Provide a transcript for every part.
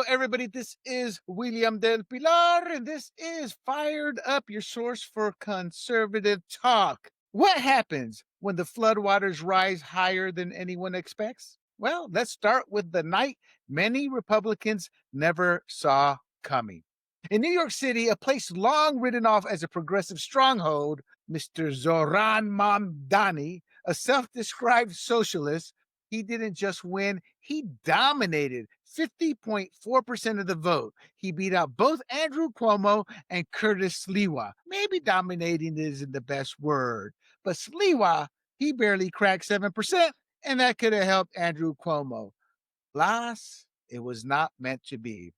everybody. This is William del Pilar, and this is Fired Up, your source for conservative talk. What happens when the floodwaters rise higher than anyone expects? Well, let's start with the night many Republicans never saw coming. In New York City, a place long written off as a progressive stronghold, Mr. Zoran Mamdani, a self described socialist, he didn't just win, he dominated 50.4% of the vote. He beat out both Andrew Cuomo and Curtis Sliwa. Maybe dominating isn't the best word, but Sliwa, he barely cracked 7%, and that could have helped Andrew Cuomo. Alas, it was not meant to be.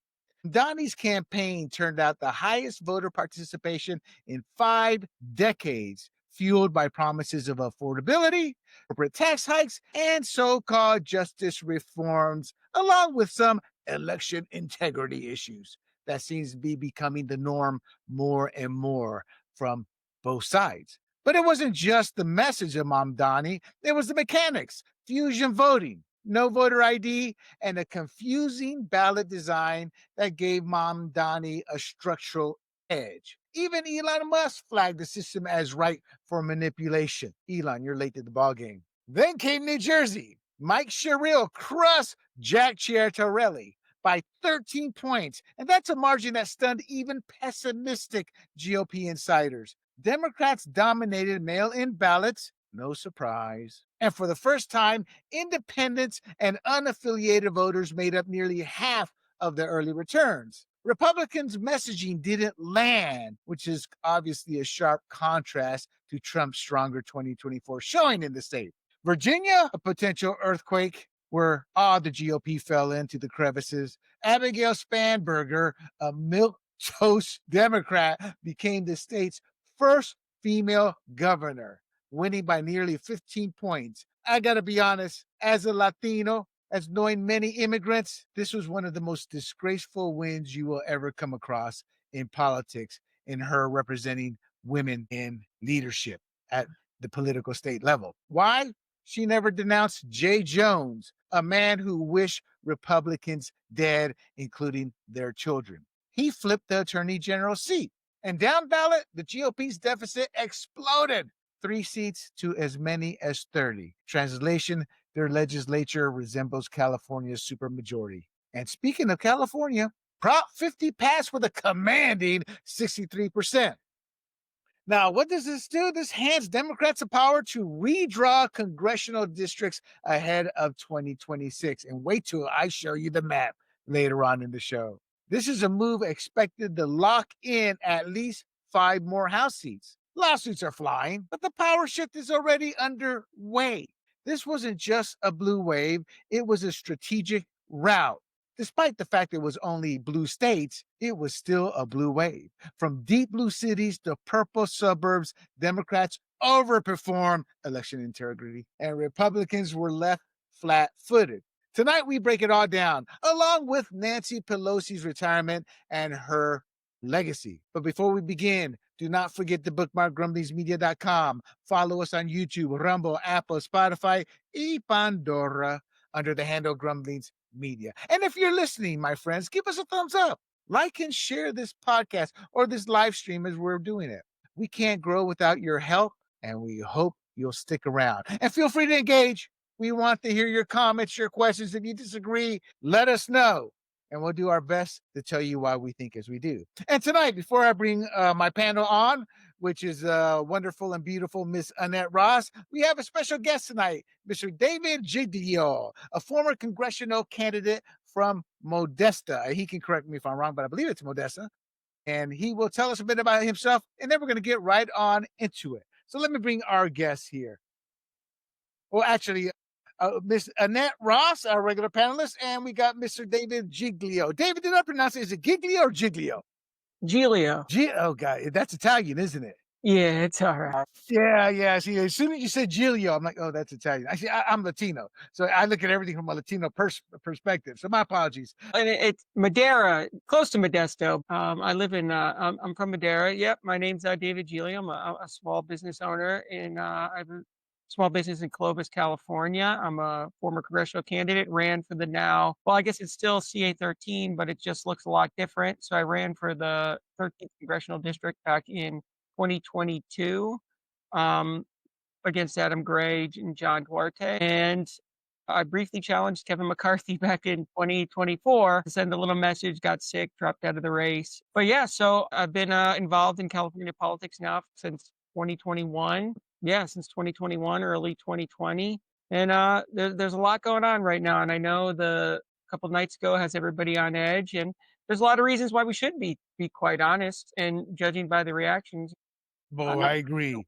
Donnie's campaign turned out the highest voter participation in 5 decades, fueled by promises of affordability, corporate tax hikes, and so called justice reforms, along with some election integrity issues. That seems to be becoming the norm more and more from both sides. But it wasn't just the message of Mamdani, it was the mechanics, fusion voting, no voter ID, and a confusing ballot design that gave Mamdani a structural edge. Even Elon Musk flagged the system as ripe for manipulation. Elon, you're late to the ballgame. Then came New Jersey. Mike Sherrill crushed Jack Chiartarelli by 13 points, and that's a margin that stunned even pessimistic GOP insiders. Democrats dominated mail-in ballots, no surprise. And for the first time, independents and unaffiliated voters made up nearly half of the early returns. Republicans' messaging didn't land, which is obviously a sharp contrast to Trump's stronger 2024 showing in the state. Virginia, a potential earthquake where the GOP fell into the crevices. Abigail Spanberger, a milk toast Democrat, became the state's first female governor, winning by nearly 15 points. I gotta be honest, as a Latino, as knowing many immigrants, this was one of the most disgraceful wins you will ever come across in politics, in her representing women in leadership at the political state level. Why? She never denounced Jay Jones, a man who wished Republicans dead, including their children. He flipped the attorney general's seat. And down ballot, the GOP's deficit exploded, 3 seats to as many as 30. Translation, their legislature resembles California's supermajority. And speaking of California, Prop 50 passed with a commanding 63%. Now, what does this do? This hands Democrats the power to redraw congressional districts ahead of 2026. And wait till I show you the map later on in the show. This is a move expected to lock in at least 5 more House seats. Lawsuits are flying, but the power shift is already underway. This wasn't just a blue wave, it was a strategic route. Despite the fact it was only blue states, it was still a blue wave. From deep blue cities to purple suburbs, Democrats overperformed election integrity, and Republicans were left flat footed. Tonight, we break it all down, along with Nancy Pelosi's retirement and her legacy. But before we begin, do not forget to bookmark grumblingsmedia.com. Follow us on YouTube, Rumble, Apple, Spotify, and Pandora under the handle Grumblings Media. And if you're listening, my friends, give us a thumbs up. Like and share this podcast or this live stream as we're doing it. We can't grow without your help, and we hope you'll stick around. And feel free to engage. We want to hear your comments, your questions. If you disagree, let us know, and we'll do our best to tell you why we think as we do. And tonight, before I bring my panel on, which is wonderful and beautiful Miss Annette Ross, we have a special guest tonight, Mr. David Giglio, a former congressional candidate from Modesta. He can correct me if I'm wrong, but I believe it's Modesta. And he will tell us a bit about himself, and then we're going to get right on into it. So let me bring our guests here. Well, actually, Miss Annette Ross, our regular panelist, and we got Mr. David Giglio. David, did I pronounce it? Is it Giglio or Giglio? Giglio. Oh, God, that's Italian, isn't it? Yeah, it's all right. Yeah. See, as soon as you said Giglio, I'm like, oh, that's Italian. Actually, I'm Latino, so I look at everything from a Latino perspective. So my apologies. And it's Madeira, close to Modesto. I live in, I'm from Madeira. Yep, my name's David Giglio. I'm a small business owner, and I've small business in Clovis, California. I'm a former congressional candidate, ran for the now, well, I guess it's still CA 13, but it just looks a lot different. So I ran for the 13th congressional district back in 2022. Um, against Adam Gray and John Duarte. And I briefly challenged Kevin McCarthy back in 2024 to send a little message, got sick, dropped out of the race. But yeah, so I've been involved in California politics now since 2021. Yeah, since 2021, early 2020. And there's a lot going on right now. And I know the couple nights ago has everybody on edge. And there's a lot of reasons why we should be quite honest. And judging by the reactions, Boy, not I agree.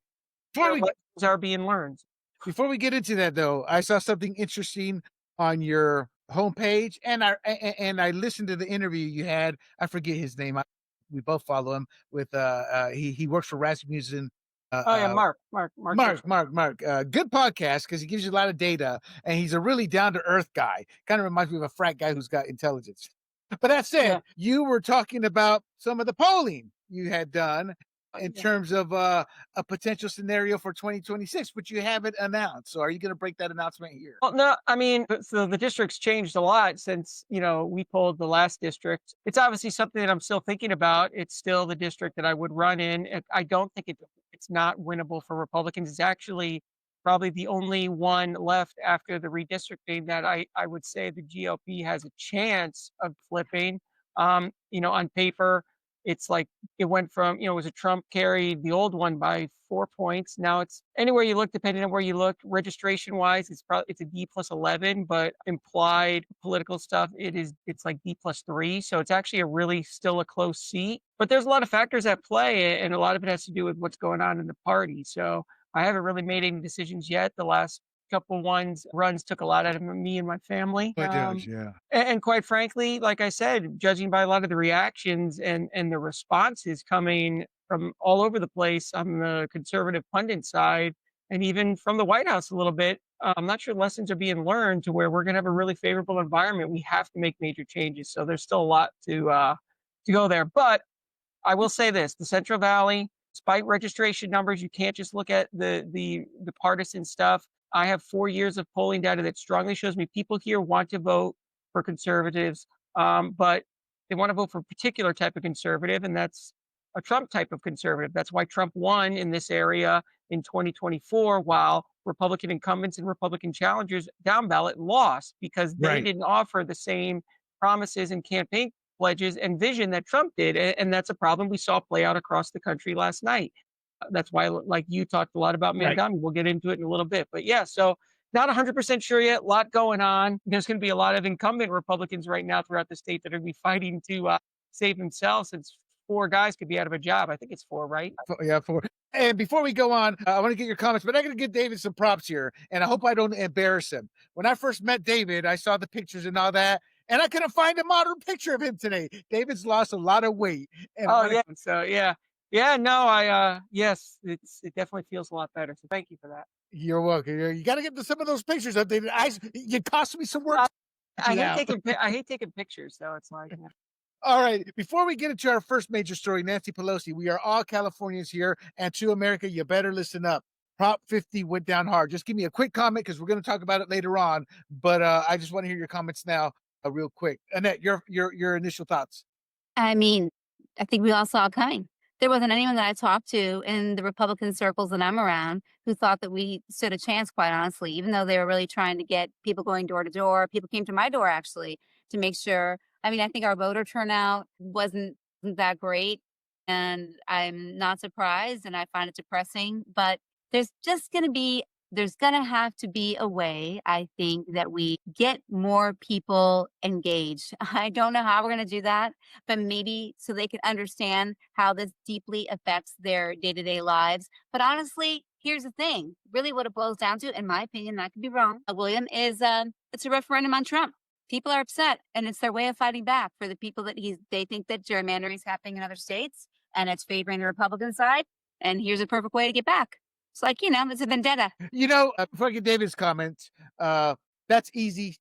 Before sure we what things are being learned. Before we get into that, though, I saw something interesting on your homepage, and I listened to the interview you had. I forget his name. We both follow him. With he works for Rasmussen. Oh yeah, Mark Driscoll. Mark. Good podcast because he gives you a lot of data, and he's a really down to earth guy. Kind of reminds me of a frat guy who's got intelligence. But that said, Yeah. you were talking about some of the polling you had done in Yeah. terms of a potential scenario for 2026, but you haven't announced. So are you going to break that announcement here? Well, no, I mean, so the district's changed a lot since, we polled the last district. It's obviously something that I'm still thinking about. It's still the district that I would run in. I don't think it's not winnable for Republicans. It's actually probably the only one left after the redistricting that I would say the GOP has a chance of flipping. On paper, it's like it went from, it was a Trump carried the old one by 4 points. Now it's anywhere you look, depending on where you look, registration wise, it's a D+11, but implied political stuff, it's like D+3. So it's actually a really still a close seat. But there's a lot of factors at play, and a lot of it has to do with what's going on in the party. So I haven't really made any decisions yet. The last couple runs took a lot out of me and my family. It does, yeah. And quite frankly, like I said, judging by a lot of the reactions and the responses coming from all over the place on the conservative pundit side, and even from the White House a little bit, I'm not sure lessons are being learned to where we're going to have a really favorable environment. We have to make major changes. So there's still a lot to go there. But I will say this: the Central Valley, despite registration numbers, you can't just look at the partisan stuff. I have 4 years of polling data that strongly shows me people here want to vote for conservatives, but they want to vote for a particular type of conservative, and that's a Trump type of conservative. That's why Trump won in this area in 2024, while Republican incumbents and Republican challengers down ballot lost because they Right. didn't offer the same promises and campaign pledges and vision that Trump did. And that's a problem we saw play out across the country last night. That's why, like you talked a lot about Right. Montgomery. We'll get into it in a little bit. But yeah, so not 100% sure yet. A lot going on. There's going to be a lot of incumbent Republicans right now throughout the state that are going to be fighting to save themselves, since 4 guys could be out of a job. I think it's 4, right? Yeah, for and before we go on, I want to get your comments, but I got to give David some props here, and I hope I don't embarrass him. When I first met David, I saw the pictures and all that, and I couldn't find a modern picture of him today. David's lost a lot of weight, and Oh yeah. So yeah. No, yes, it definitely feels a lot better. So thank you for that. you're welcome. You got to get to some of those pictures updated. You cost me some work. I hate taking pictures, though. It's like, All right. Before we get into our first major story, Nancy Pelosi, we are all Californians here, and to America, you better listen up. Prop 50 went down hard. Just give me a quick comment because we're going to talk about it later on. But I just want to hear your comments now, real quick. Annette, your initial thoughts. I mean, I think we all saw it coming. There wasn't anyone that I talked to in the Republican circles that I'm around who thought that we stood a chance, quite honestly, even though they were really trying to get people going door to door. People came to my door actually to make sure. I mean, I think our voter turnout wasn't that great. And I'm not surprised and I find it depressing. But there's just going to be there's going to have to be a way, I think, that we get more people engaged. I don't know how we're going to do that, but maybe so they can understand how this deeply affects their day-to-day lives. But honestly, here's the thing. Really what it boils down to, in my opinion, and I could be wrong, William, is it's a referendum on Trump. People are upset, and it's their way of fighting back for the people that they think that gerrymandering is happening in other states, and it's favoring the Republican side. And here's a perfect way to get back. It's like, it's a vendetta. Before I get David's comments, that's easy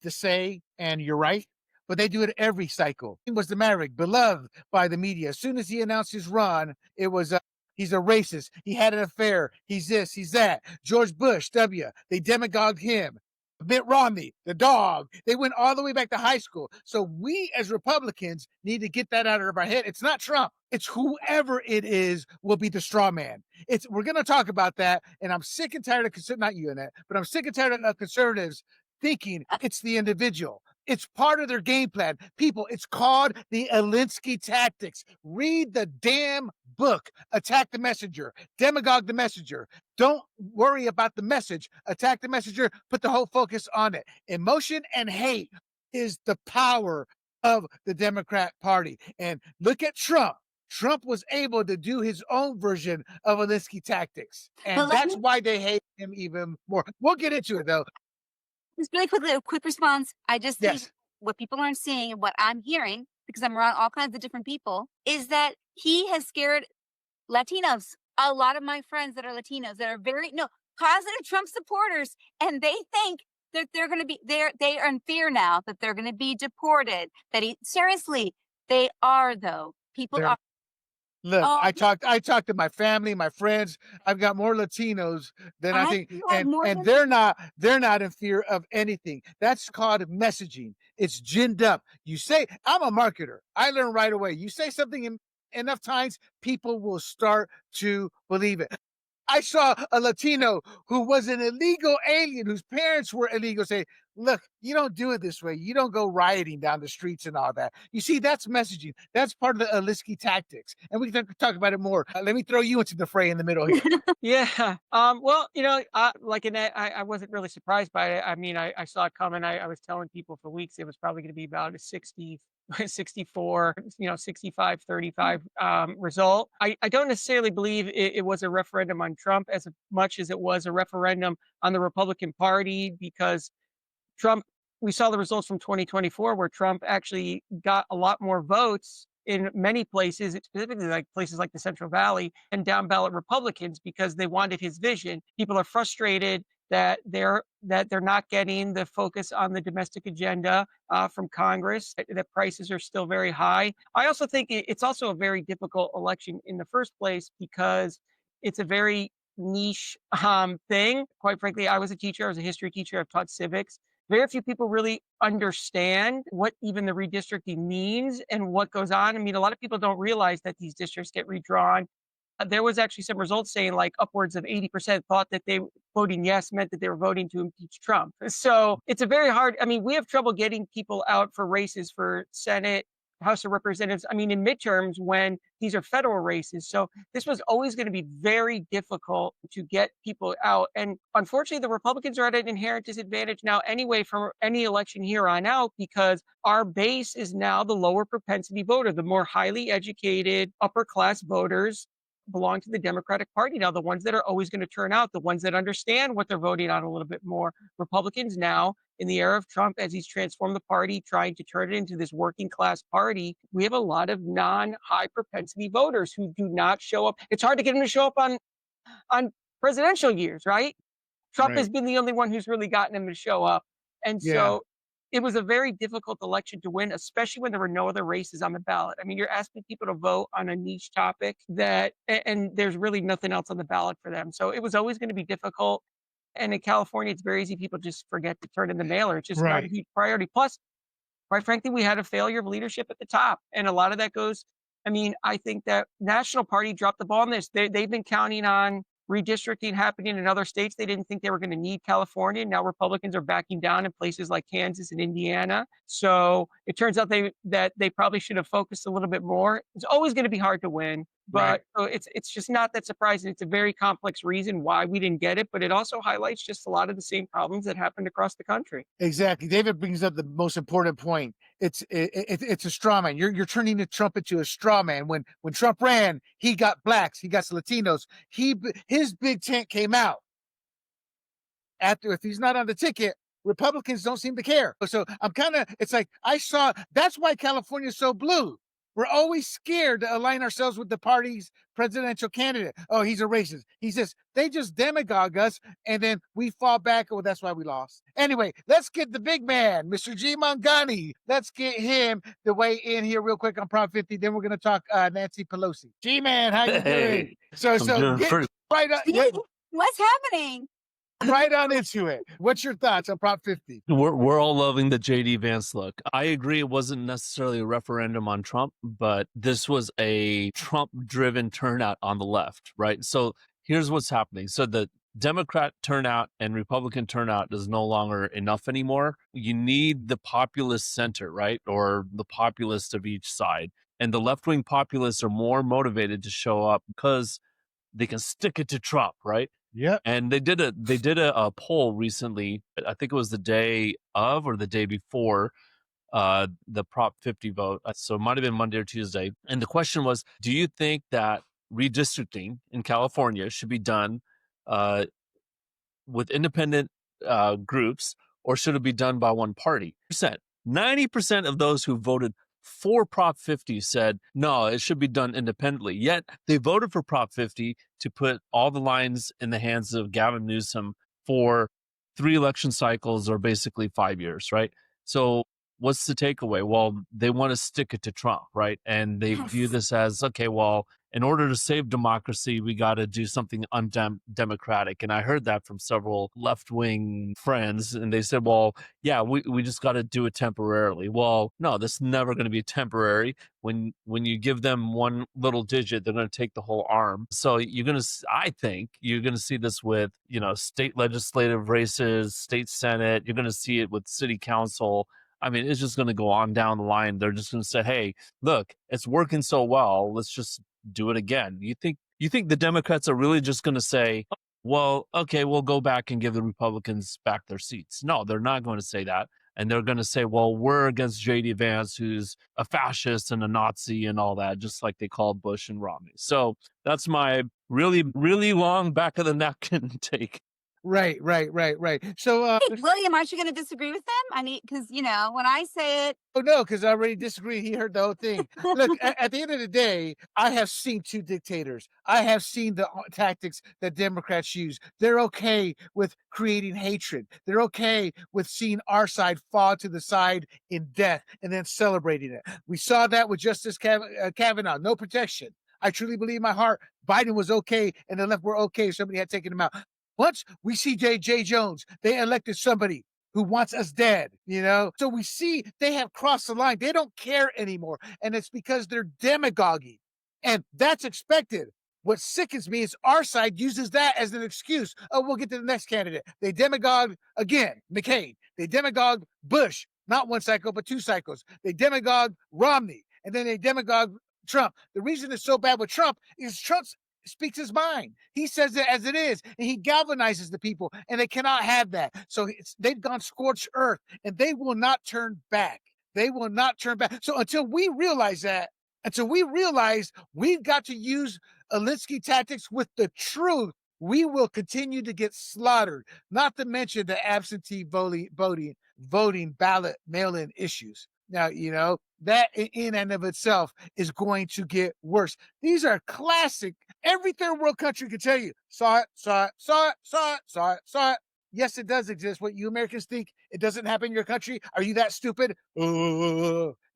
to say, and you're right, but they do it every cycle. He was the Maverick, beloved by the media. As soon as he announced his run, it was He's a racist. He had an affair. He's this, he's that. George Bush, W, they demagogued him. Mitt Romney, the dog. They went all the way back to high school. So we as Republicans need to get that out of our head. It's not Trump. It's whoever it is will be the straw man. We're going to talk about that. And I'm sick and tired of, not you, Annette, but I'm sick and tired of conservatives thinking it's the individual. It's part of their game plan. People, it's called the Alinsky tactics. Read the damn book. Attack the messenger. Demagogue the messenger. Don't worry about the message. Attack the messenger. Put the whole focus on it. Emotion and hate is the power of the Democrat Party. And look at Trump. Trump was able to do his own version of Alinsky tactics. And that's why they hate him even more. We'll get into it, though. Just really quickly, a quick response. I just think Yes. what people aren't seeing and what I'm hearing, because I'm around all kinds of different people, is that he has scared Latinos. A lot of my friends that are Latinos that are positive Trump supporters, and they think that they're going to be they are in fear now that they're going to be deported. Seriously, they are though. People are. Look, Oh, I talked to my family, my friends. I've got more Latinos than I think, and they're not in fear of anything. That's called messaging. It's ginned up. You say, I'm a marketer. I learn right away. You say something enough times, people will start to believe it. I saw a Latino who was an illegal alien, whose parents were illegal, say, look, you don't do it this way. You don't go rioting down the streets and all that. You see, that's messaging. That's part of the Alinsky tactics. And we can talk about it more. Let me throw you into the fray in the middle here. Yeah. Well, like Annette, I wasn't really surprised by it. I mean, I saw it coming. I was telling people for weeks it was probably going to be about a 64, 65, 35 result. I don't necessarily believe it was a referendum on Trump as much as it was a referendum on the Republican Party, because Trump, we saw the results from 2024 where Trump actually got a lot more votes in many places, specifically like places like the Central Valley, and down ballot Republicans because they wanted his vision. People are frustrated that they're not getting the focus on the domestic agenda from Congress, that prices are still very high. I also think it's also a very difficult election in the first place because it's a very niche thing. Quite frankly, I was a teacher. I was a history teacher. I've taught civics. Very few people really understand what even the redistricting means and what goes on. I mean, a lot of people don't realize that these districts get redrawn. There was actually some results saying like upwards of 80% thought that they voting yes meant that they were voting to impeach Trump. So it's a very hard, I mean, we have trouble getting people out for races for Senate, House of Representatives. I mean, in midterms when these are federal races. So this was always going to be very difficult to get people out. And unfortunately, the Republicans are at an inherent disadvantage now anyway from any election here on out, because our base is now the lower propensity voter, the more highly educated upper class voters belong to the Democratic Party now, the ones that are always going to turn out, the ones that understand what they're voting on a little bit more. Republicans now, in the era of Trump, as he's transformed the party, trying to turn it into this working class party, we have a lot of non-high propensity voters who do not show up. It's hard to get them to show up on presidential years, right? Trump has been the only one who's really gotten them to show up. And so it was a very difficult election to win, especially when there were no other races on the ballot. I mean, you're asking people to vote on a niche topic and there's really nothing else on the ballot for them. So it was always going to be difficult. And in California, it's very easy. People just forget to turn in the mailer. It's just not a huge priority. Plus, quite frankly, we had a failure of leadership at the top. And a lot of that goes, I mean, I think that National Party dropped the ball on this. They've been counting on redistricting happening in other states. They didn't think they were going to need California. Now Republicans are backing down in places like Kansas and Indiana. So it turns out that they probably should have focused a little bit more. It's always going to be hard to win, but so it's just not that surprising. It's a very complex reason why we didn't get it, but it also highlights just a lot of the same problems that happened across the country. Exactly. David brings up the most important point. It's a straw man. You're turning the Trump into a straw man. When Trump ran, he got blacks, he got Latinos. His big tent came out. After, if he's not on the ticket, Republicans don't seem to care. So it's like that's why California is so blue. We're always scared to align ourselves with the party's presidential candidate. Oh, he's a racist. He's this. They just demagogue us, and then we fall back. Oh, that's why we lost. Anyway, let's get the big man, Mr. G. Mangani. Let's get him to weigh in here real quick on Prop 50. Then we're going to talk Nancy Pelosi. G-Man, how you doing? Hey, So doing get pretty. right on, Steve, what's happening? right on into it. What's your thoughts on Prop 50? We're all loving the JD Vance look. I agree it wasn't necessarily a referendum on Trump, but this was a Trump-driven turnout on the left, right? So here's what's happening. So the Democrat turnout and Republican turnout is no longer enough anymore. You need the populist center, right? Or the populists of each side. And the left-wing populists are more motivated to show up because they can stick it to Trump, right? Yep. And they did a poll recently. I think it was the day of or the day before the Prop 50 vote. So it might have been Monday or Tuesday. And the question was, do you think that redistricting in California should be done with independent groups, or should it be done by one party? 90% of those who voted for Prop 50 said, no, it should be done independently. Yet they voted for Prop 50 to put all the lines in the hands of Gavin Newsom for 3 election cycles, or basically 5 years, right? So what's the takeaway? Well, they want to stick it to Trump, right? And they view this as, okay, well, in order to save democracy, we got to do something undemocratic. And I heard that from several left-wing friends, and they said, well, yeah, we just got to do it temporarily. Well, no, this is never going to be temporary. When you give them one little digit, they're going to take the whole arm. So I think you're going to see this with, state legislative races, state Senate. You're going to see it with city council. I mean, it's just going to go on down the line. They're just going to say, hey, look, it's working so well. Let's just do it again. You think the Democrats are really just going to say, well, okay, we'll go back and give the Republicans back their seats? No, they're not going to say that. And they're going to say, well, we're against JD Vance, who's a fascist and a Nazi and all that, just like they called Bush and Romney. So that's my really, really long back of the napkin take. Right. So, Hey, William, aren't you going to disagree with them? Because, when I say it. oh, no, because I already disagree. He heard the whole thing. Look, at the end of the day, I have seen 2 dictators. I have seen the tactics that Democrats use. They're okay with creating hatred. They're okay with seeing our side fall to the side in death and then celebrating it. We saw that with Justice Kavanaugh, no protection. I truly believe in my heart Biden was okay and the left were okay if somebody had taken him out. Once we see J.J. Jones, they elected somebody who wants us dead, So we see they have crossed the line. They don't care anymore. And it's because they're demagoguing. And that's expected. What sickens me is our side uses that as an excuse. Oh, we'll get to the next candidate. They demagogue again, McCain. They demagogue Bush, not 1 cycle, but 2 cycles. They demagogue Romney. And then they demagogue Trump. The reason it's so bad with Trump is Trump speaks his mind. He says it as it is, and he galvanizes the people, and they cannot have that. So they've gone scorched earth, and they will not turn back. They will not turn back. So until we realize we've got to use Alinsky tactics with the truth, we will continue to get slaughtered, not to mention the absentee voting ballot mail-in issues. Now, that in and of itself is going to get worse. These are classic. Every third world country can tell you, saw it. Yes, it does exist. What you Americans think it doesn't happen in your country? Are you that stupid?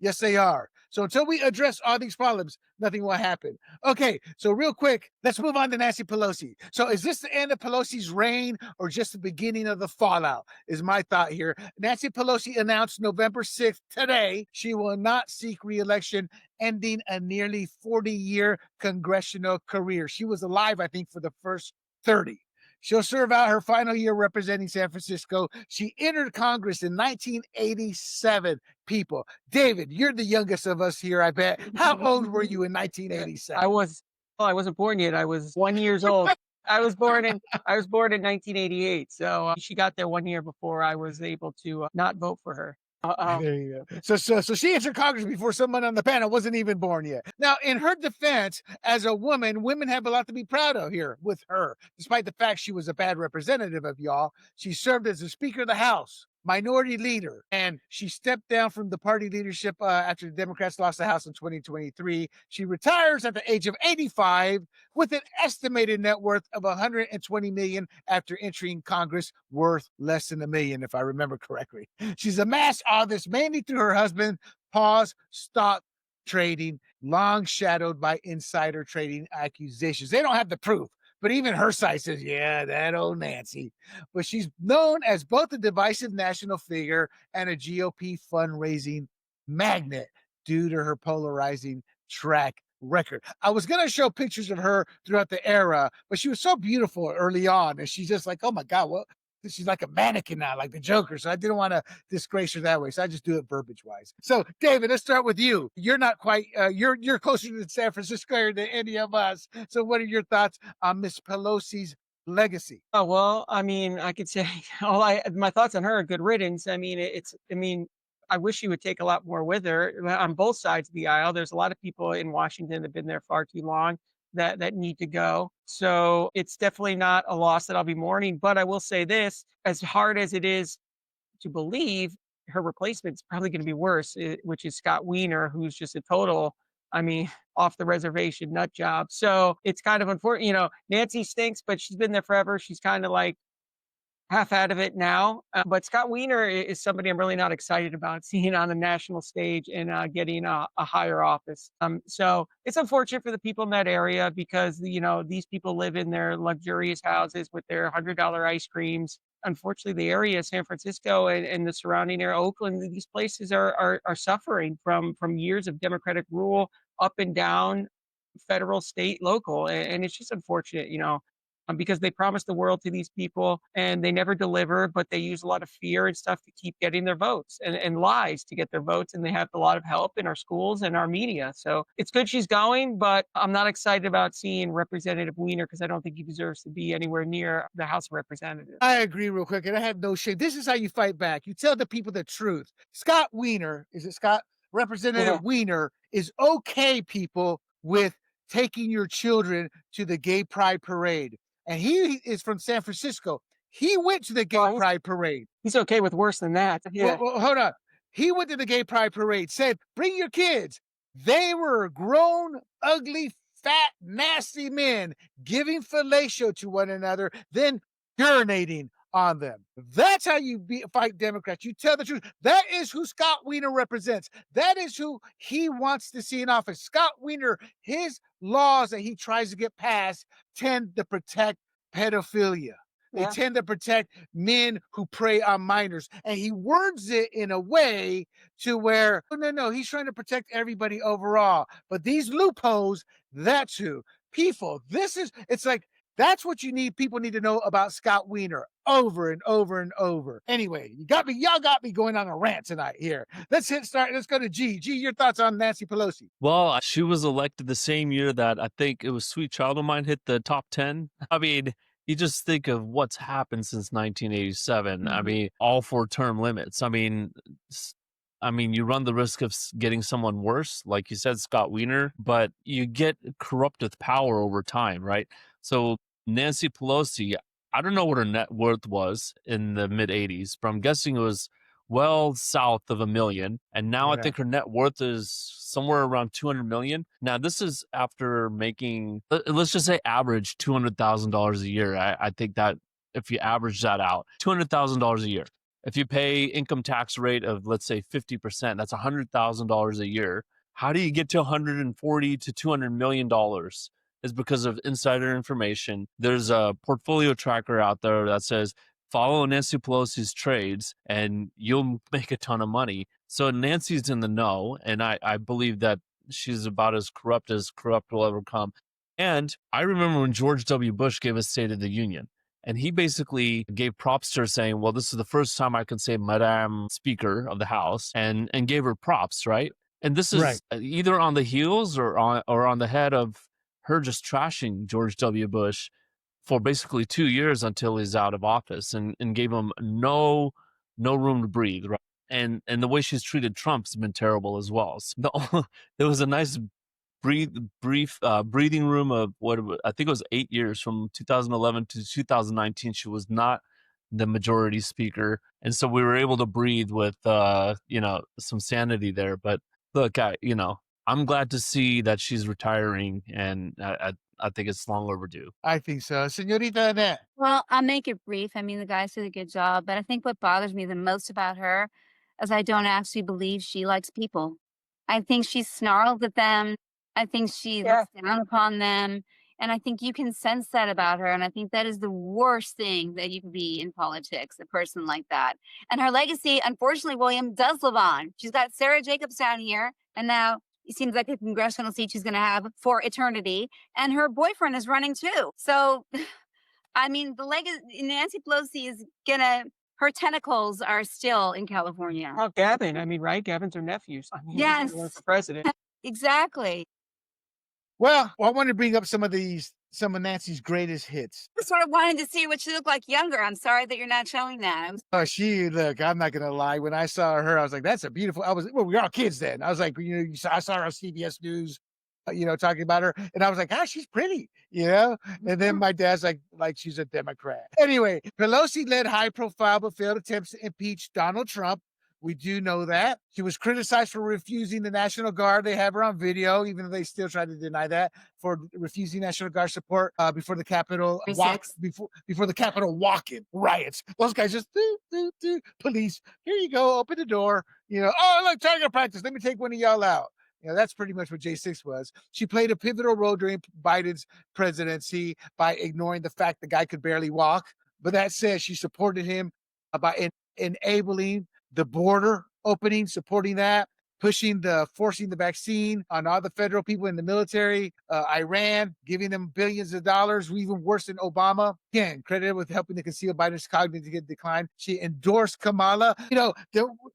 Yes, they are. So until we address all these problems, nothing will happen. Okay, so real quick, let's move on to Nancy Pelosi. So is this the end of Pelosi's reign or just the beginning of the fallout, is my thought here. Nancy Pelosi announced November 6th, today, she will not seek re-election, ending a nearly 40-year congressional career. She was alive, I think, for the first 30. She'll serve out her final year representing San Francisco. She entered Congress in 1987. People, David, you're the youngest of us here, I bet. How old were you in 1987? I wasn't born yet. I was 1 year old. I was born in 1988. So she got there 1 year before I was able to not vote for her. There you go. So she entered Congress before someone on the panel wasn't even born yet. Now, in her defense, as a woman, women have a lot to be proud of here with her. Despite the fact she was a bad representative of y'all, she served as the Speaker of the House minority leader, and she stepped down from the party leadership after the Democrats lost the House in 2023. She retires at the age of 85 with an estimated net worth of 120 million after entering Congress, worth less than $1 million, if I remember correctly. She's amassed all this mainly through her husband, Paul's stock trading, long shadowed by insider trading accusations. They don't have the proof, but even her side says, yeah, that old Nancy. But she's known as both a divisive national figure and a GOP fundraising magnet due to her polarizing track record. I was going to show pictures of her throughout the era, but she was so beautiful early on. And she's just like, oh my God, well, she's like a mannequin now, like the Joker. So I didn't want to disgrace her that way. So I just do it verbiage wise. So David, let's start with you. You're not quite, you're closer to San Francisco than any of us. So what are your thoughts on Miss Pelosi's legacy? Oh, well, I mean, I could say my thoughts on her are good riddance. I mean, I wish she would take a lot more with her on both sides of the aisle. There's a lot of people in Washington that have been there far too long that need to go. So it's definitely not a loss that I'll be mourning. But I will say this, as hard as it is to believe, her replacement's probably going to be worse, which is Scott Wiener, who's just a total, I mean, off the reservation nut job. So it's kind of unfortunate. Nancy stinks, but she's been there forever. She's kind of like half out of it now. But Scott Wiener is somebody I'm really not excited about seeing on the national stage and getting a higher office. So it's unfortunate for the people in that area because, these people live in their luxurious houses with their $100 ice creams. Unfortunately, the area, San Francisco and the surrounding area, Oakland, these places are suffering from years of Democratic rule, up and down, federal, state, local. And it's just unfortunate, because they promise the world to these people and they never deliver, but they use a lot of fear and stuff to keep getting their votes and lies to get their votes. And they have a lot of help in our schools and our media. So it's good she's going, but I'm not excited about seeing Representative Wiener because I don't think he deserves to be anywhere near the House of Representatives. I agree real quick, and I have no shame. This is how you fight back. You tell the people the truth. Scott Wiener, is it Scott? Representative Wiener is okay, people, with taking your children to the gay pride parade. And he is from San Francisco. He went to the gay pride parade. He's okay with worse than that. Yeah. Well, hold on. He went to the gay pride parade, said, bring your kids. They were grown, ugly, fat, nasty men giving fellatio to one another, then urinating on them. That's how you fight Democrats. You tell the truth. That is who Scott Wiener represents. That is who he wants to see in office. Scott Wiener, his laws that he tries to get passed tend to protect pedophilia. They tend to protect men who prey on minors. And he words it in a way to where, no, he's trying to protect everybody overall. But these loopholes, that's who. People, it's like, that's what you need. People need to know about Scott Wiener over and over and over. Anyway, y'all got me going on a rant tonight here. Let's go to G. G, your thoughts on Nancy Pelosi? Well, she was elected the same year that I think it was Sweet Child of Mine hit the top 10. I mean, you just think of what's happened since 1987. Mm-hmm. I mean, all 4 term limits. I mean, you run the risk of getting someone worse, like you said, Scott Wiener, but you get corrupt with power over time, right? So Nancy Pelosi, I don't know what her net worth was in the mid 80s, but I'm guessing it was well south of $1 million. And now I think her net worth is somewhere around 200 million. Now, this is after making, let's just say average $200,000 a year. I think that if you average that out, $200,000 a year. If you pay income tax rate of, let's say, 50%, that's $100,000 a year. How do you get to $140 to $200 million? Is because of insider information. There's a portfolio tracker out there that says, follow Nancy Pelosi's trades and you'll make a ton of money. So Nancy's in the know, and I believe that she's about as corrupt will ever come. And I remember when George W. Bush gave a State of the Union, and he basically gave props to her saying, well, this is the first time I can say Madam Speaker of the House, and gave her props, right? And this is either on the heels or on the head of her just trashing George W. Bush for basically 2 years until he's out of office and gave him no room to breathe, right? And the way she's treated Trump has been terrible as well. So there was a nice brief breathing room of I think it was 8 years from 2011 to 2019. She was not the majority speaker. And so we were able to breathe with, some sanity there. But look, I'm glad to see that she's retiring, and I think it's long overdue. I think so. Senorita Annette. Well, I'll make it brief. I mean, the guys did a good job, but I think what bothers me the most about her is I don't actually believe she likes people. I think she snarls at them. I think she Yeah. looks down upon them. And I think you can sense that about her. And I think that is the worst thing that you can be in politics, a person like that. And her legacy, unfortunately, William, does live on. She's got Sarah Jacobs down here. And now it seems like a congressional seat she's going to have for eternity. And her boyfriend is running too. So I mean, the legacy Nancy Pelosi is gonna her tentacles are still in California. Oh, Gavin. I mean, right? Gavin's her nephew. So, I mean, he's Yes. gonna run for president. Exactly. Well, I want to bring up some of Nancy's greatest hits. I sort of wanted to see what she looked like younger. I'm sorry that you're not showing that. Look, I'm not gonna lie. When I saw her, I was like, that's a beautiful. We were all kids then. I was like, I saw her on CBS News, talking about her, and I was like, ah, she's pretty, And then my dad's like she's a Democrat. Anyway, Pelosi led high-profile but failed attempts to impeach Donald Trump. We do know that. She was criticized for refusing the National Guard. They have her on video, even though they still try to deny that, for refusing National Guard support before the Capitol before the Capitol walk-in riots. Those guys just police. Here you go, open the door. Oh look, target practice. Let me take one of y'all out. That's pretty much what J6 was. She played a pivotal role during Biden's presidency by ignoring the fact the guy could barely walk. But that said, she supported him by enabling the border opening, supporting that, forcing the vaccine on all the federal people in the military, Iran, giving them billions of dollars, even worse than Obama. Again, credited with helping to conceal Biden's cognitive decline. She endorsed Kamala.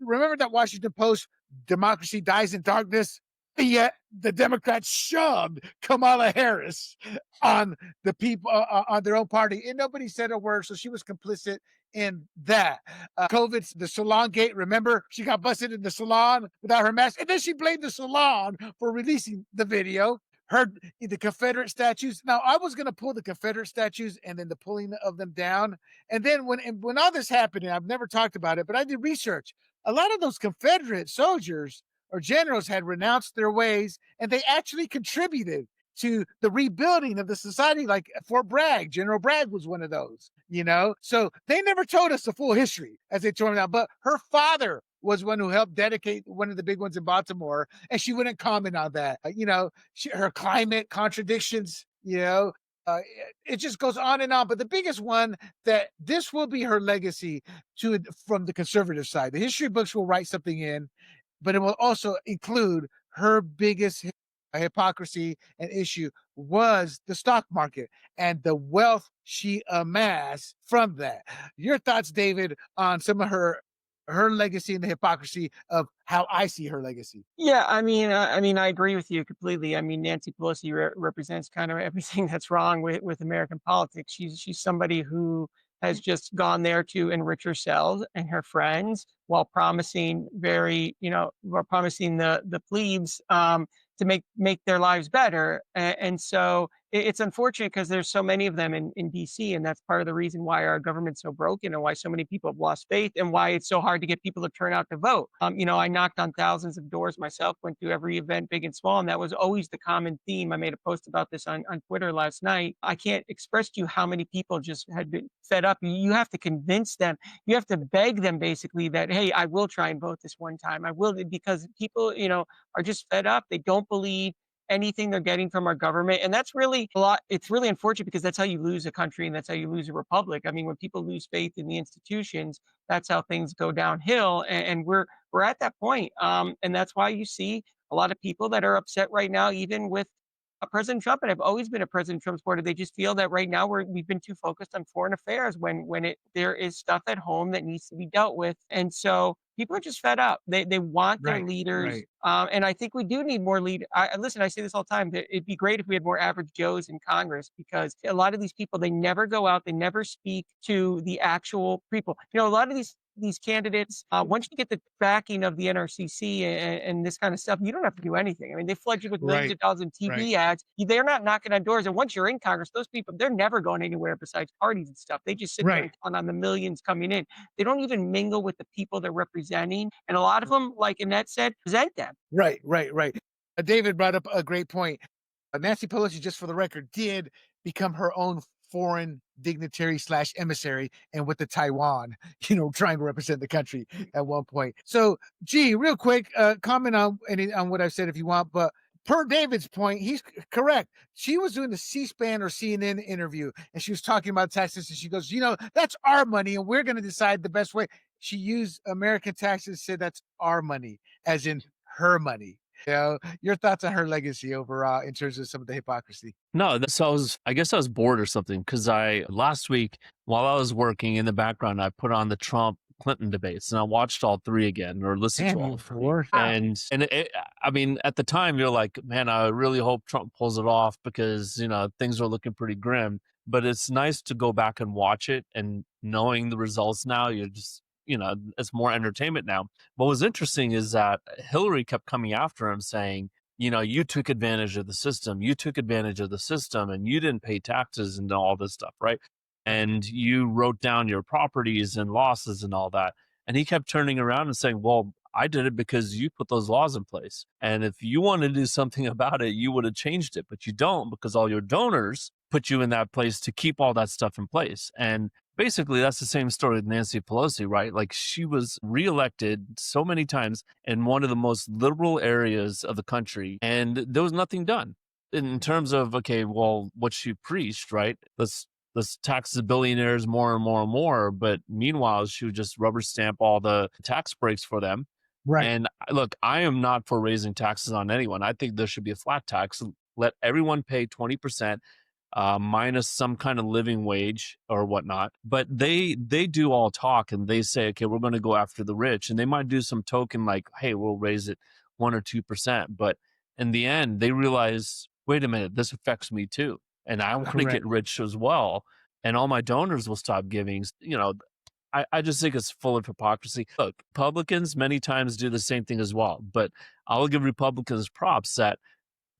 Remember that Washington Post, democracy dies in darkness? And yet the Democrats shoved Kamala Harris on the people, on their own party, and nobody said a word. So she was complicit in that. COVID, the salon gate, remember? She got busted in the salon without her mask, and then she blamed the salon for releasing the video. The Confederate statues. Now, I was going to pull the Confederate statues and then the pulling of them down. And then when all this happened, and I've never talked about it, but I did research. A lot of those Confederate soldiers or generals had renounced their ways, and they actually contributed to the rebuilding of the society, like Fort Bragg. General Bragg was one of those, So they never told us the full history as they tore them down. But her father was one who helped dedicate one of the big ones in Baltimore, and she wouldn't comment on that. Her climate contradictions, it just goes on and on. But the biggest one, that this will be her legacy from the conservative side. The history books will write something in, but it will also include her biggest hypocrisy and issue was the stock market and the wealth she amassed from that. Your thoughts, David, on some of her legacy and the hypocrisy of how I see her legacy? Yeah, I mean, I agree with you completely. I mean, Nancy Pelosi represents kind of everything that's wrong with American politics. She's somebody who has just gone there to enrich herself and her friends while promising the plebes to make their lives better. And so it's unfortunate because there's so many of them in DC, and that's part of the reason why our government's so broken and why so many people have lost faith and why it's so hard to get people to turn out to vote. I knocked on thousands of doors myself, went to every event, big and small, and that was always the common theme. I made a post about this on Twitter last night. I can't express to you how many people just had been fed up. You have to convince them, you have to beg them basically that, hey, I will try and vote this one time. I will, because people, are just fed up. They don't believe anything they're getting from our government. And that's really a lot. It's really unfortunate because that's how you lose a country and that's how you lose a republic. I mean, when people lose faith in the institutions, that's how things go downhill. And we're at that point. And that's why you see a lot of people that are upset right now, even with President Trump. And I've always been a President Trump supporter. They just feel that right now we've been too focused on foreign affairs when there is stuff at home that needs to be dealt with. And so people are just fed up. They want their leaders. Right. And I think we do need more leaders. Listen, I say this all the time, that it'd be great if we had more average Joes in Congress, because a lot of these people, they never go out, they never speak to the actual people. A lot of these these candidates, once you get the backing of the NRCC and this kind of stuff, you don't have to do anything. I mean, they flood you with millions Right. of dollars in TV ads. They're not knocking on doors. And once you're in Congress, those people, they're never going anywhere besides parties and stuff. They just sit there and count on the millions coming in. They don't even mingle with the people they're representing. And a lot of them, like Annette said, present them. Right. David brought up a great point. Nancy Pelosi, just for the record, did become her own foreign dignitary / emissary, and with the Taiwan, trying to represent the country at one point. So, real quick, comment on what I've said if you want, but per David's point, he's correct. She was doing the C-SPAN or CNN interview, and she was talking about taxes, and she goes, that's our money, and we're going to decide the best way. She used American taxes, said that's our money, as in her money. Your thoughts on her legacy overall in terms of some of the hypocrisy? No, so I guess I was bored or something because last week while I was working in the background, I put on the Trump Clinton debates and I watched all three again or listened to all three. And I mean, at the time you're like, man, I really hope Trump pulls it off because, things are looking pretty grim. But it's nice to go back and watch it, and knowing the results now, you're just, it's more entertainment now. What was interesting is that Hillary kept coming after him saying, you took advantage of the system. You took advantage of the system and you didn't pay taxes and all this stuff, right? And you wrote down your properties and losses and all that. And he kept turning around and saying, well, I did it because you put those laws in place. And if you wanted to do something about it, you would have changed it, but you don't because all your donors put you in that place to keep all that stuff in place. And basically, that's the same story with Nancy Pelosi, right? Like she was reelected so many times in one of the most liberal areas of the country, and there was nothing done in terms of, okay, well, what she preached, right? Let's tax the billionaires more and more and more. But meanwhile, she would just rubber stamp all the tax breaks for them. Right. And look, I am not for raising taxes on anyone. I think there should be a flat tax. Let everyone pay 20%. Minus some kind of living wage or whatnot. But they do all talk and they say, okay, we're going to go after the rich. And they might do some token like, hey, we'll raise it 1 or 2%. But in the end, they realize, wait a minute, this affects me too. And I want to get rich as well. And all my donors will stop giving. I just think it's full of hypocrisy. Look, Republicans many times do the same thing as well. But I'll give Republicans props that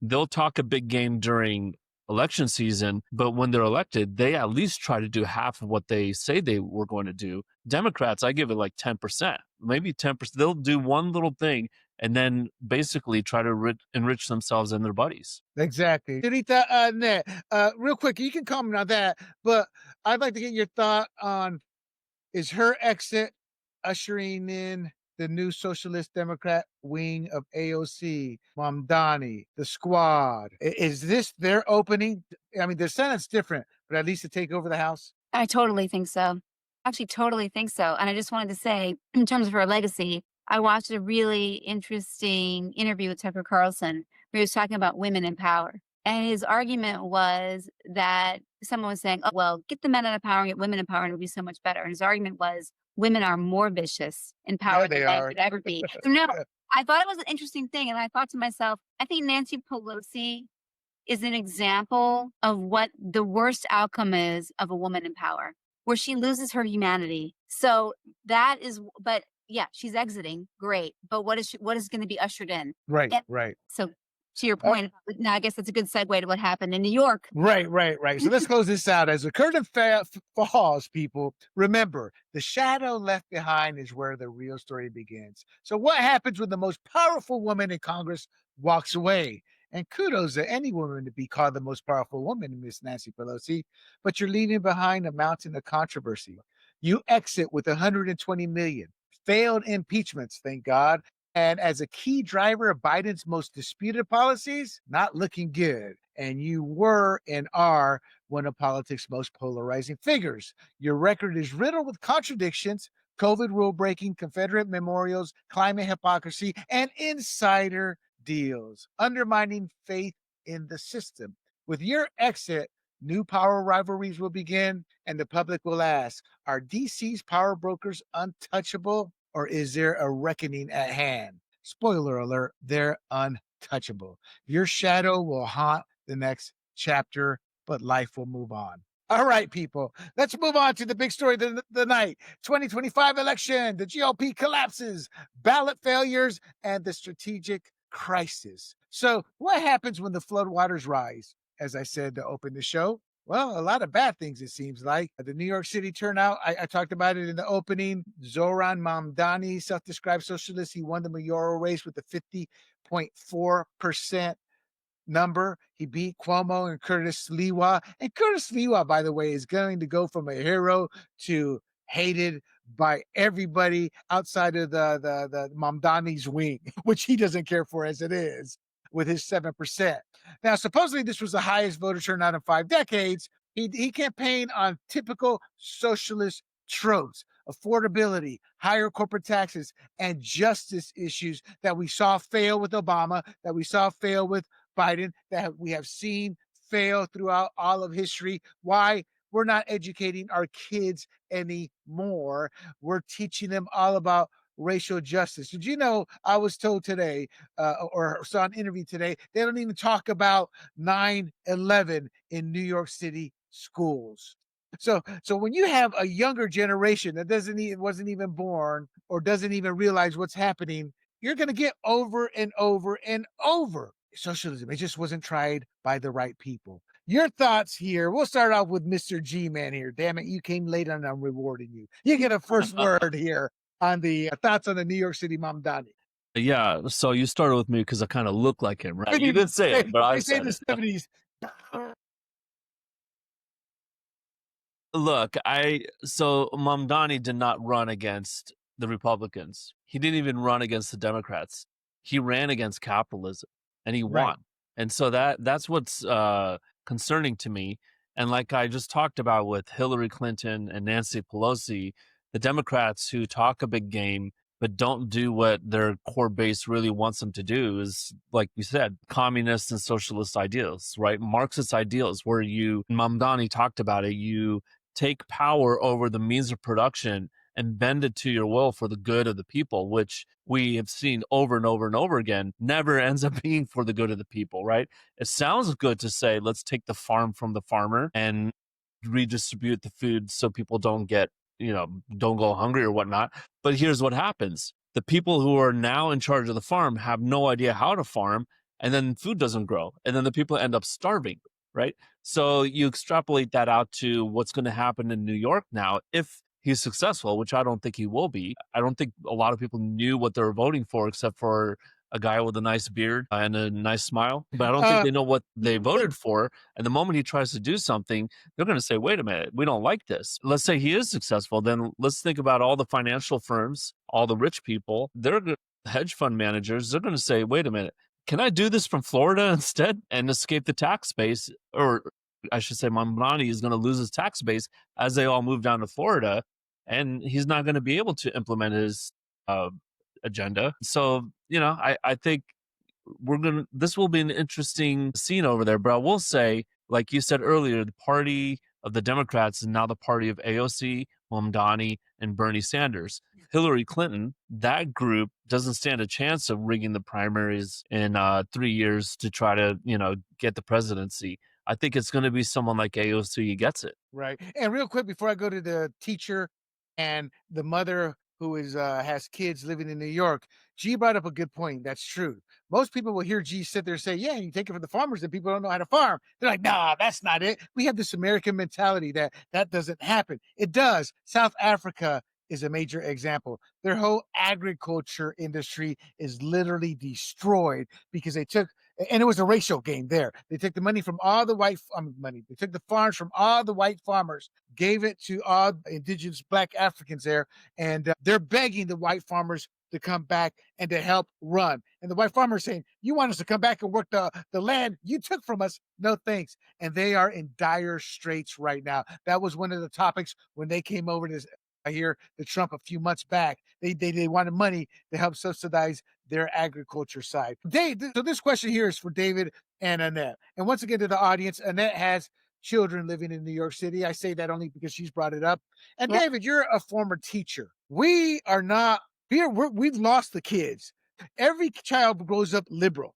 they'll talk a big game during election season, but when they're elected, they at least try to do half of what they say they were going to do. Democrats, I give it like 10%, maybe 10%. They'll do one little thing and then basically try to enrich themselves and their buddies. Exactly. Rita, Annette, real quick, you can comment on that, but I'd like to get your thought on, is her exit ushering in the new socialist Democrat wing of AOC, Mamdani, the squad? Is this their opening? I mean, the Senate's different, but at least to take over the House? I totally think so. Actually, totally think so. And I just wanted to say, in terms of her legacy, I watched a really interesting interview with Tucker Carlson where he was talking about women in power. And his argument was that someone was saying, oh, well, get the men out of power and get women in power and it'll be so much better. And his argument was women are more vicious in power than men could ever be. So no, I thought it was an interesting thing. And I thought to myself, I think Nancy Pelosi is an example of what the worst outcome is of a woman in power, where she loses her humanity. So that is, but yeah, she's exiting. Great. But what is going to be ushered in? Right. So to your point, now I guess that's a good segue to what happened in New York. Right. So let's close this out. As the curtain falls, people, remember, the shadow left behind is where the real story begins. So what happens when the most powerful woman in Congress walks away? And kudos to any woman to be called the most powerful woman, Miss Nancy Pelosi, but you're leaving behind a mountain of controversy. You exit with 120 million, failed impeachments, thank God. And as a key driver of Biden's most disputed policies, not looking good. And you were and are one of politics' most polarizing figures. Your record is riddled with contradictions, COVID rule breaking, Confederate memorials, climate hypocrisy, and insider deals, undermining faith in the system. With your exit, new power rivalries will begin, and the public will ask, are DC's power brokers untouchable, or is there a reckoning at hand? Spoiler alert, they're untouchable. Your shadow will haunt the next chapter, but life will move on. All right, people, let's move on to the big story of the night. 2025 election, the GOP collapses, ballot failures, and the strategic crisis. So, what happens when the floodwaters rise? As I said to open the show, well, a lot of bad things, it seems like. The New York City turnout, I talked about it in the opening. Zoran Mamdani, self described socialist, he won the mayoral race with a 50.4% number. He beat Cuomo and Curtis Lewa. And Curtis Lewa, by the way, is going to go from a hero to hated by everybody outside of the Mamdani's wing, which he doesn't care for as it is, with his 7%. Now, supposedly this was the highest voter turnout in 5 decades. He campaigned on typical socialist tropes, affordability, higher corporate taxes, and justice issues that we saw fail with Obama, that we saw fail with Biden, that we have seen fail throughout all of history. Why? We're not educating our kids anymore. We're teaching them all about racial justice. Did you know, I was told today, or saw an interview today, they don't even talk about 9/11 in New York City schools. So when you have a younger generation that wasn't even born or doesn't even realize what's happening, you're going to get over and over and over socialism. It just wasn't tried by the right people. Your thoughts here. We'll start off with Mr. G Man here. Damn it, you came late and I'm rewarding you. You get a first word here on the thoughts on the New York City Mamdani. Yeah, so you started with me because I kind of look like him, right? You didn't say it, but I They say said the it. 70s. Look, so Mamdani did not run against the Republicans. He didn't even run against the Democrats. He ran against capitalism and he Right. won. And so that's what's concerning to me. And like I just talked about with Hillary Clinton and Nancy Pelosi, the Democrats who talk a big game but don't do what their core base really wants them to do is, like you said, communist and socialist ideals, right? Marxist ideals, where Mamdani talked about it, you take power over the means of production and bend it to your will for the good of the people, which we have seen over and over and over again, never ends up being for the good of the people, right? It sounds good to say, let's take the farm from the farmer and redistribute the food so people don't don't go hungry or whatnot. But here's what happens. The people who are now in charge of the farm have no idea how to farm, and then food doesn't grow. And then the people end up starving, right? So you extrapolate that out to what's going to happen in New York now if he's successful, which I don't think he will be. I don't think a lot of people knew what they were voting for except for a guy with a nice beard and a nice smile. But I don't think they know what they voted for. And the moment he tries to do something, they're going to say, wait a minute, we don't like this. Let's say he is successful. Then let's think about all the financial firms, all the rich people, hedge fund managers. They're going to say, wait a minute, can I do this from Florida instead and escape the tax base? Or I should say Mamdani is going to lose his tax base as they all move down to Florida, and he's not going to be able to implement his agenda. So, I think this will be an interesting scene over there. But I will say, like you said earlier, the party of the Democrats is now the party of AOC, Mamdani, and Bernie Sanders. Hillary Clinton, that group doesn't stand a chance of rigging the primaries in 3 years to try to, get the presidency. I think it's going to be someone like AOC who gets it. Right. And real quick, before I go to the teacher and the mother who has kids living in New York, G brought up a good point. That's true. Most people will hear G sit there and say, yeah, you take it from the farmers and people don't know how to farm. They're like, nah, that's not it. We have this American mentality that doesn't happen. It does. South Africa is a major example. Their whole agriculture industry is literally destroyed because they took, and it was a racial game there. They took the money from all the money. They took the farms from all the white farmers, gave it to all indigenous Black Africans there, and they're begging the white farmers to come back and to help run. And the white farmers saying, you want us to come back and work the land you took from us? No thanks. And they are in dire straits right now. That was one of the topics when they came over to hear the Trump a few months back. They wanted money to help subsidize their agriculture side. So this question here is for David and Annette. And once again to the audience, Annette has children living in New York City. I say that only because she's brought it up. And Yep. David, you're a former teacher. We are not here. We've lost the kids. Every child grows up liberal,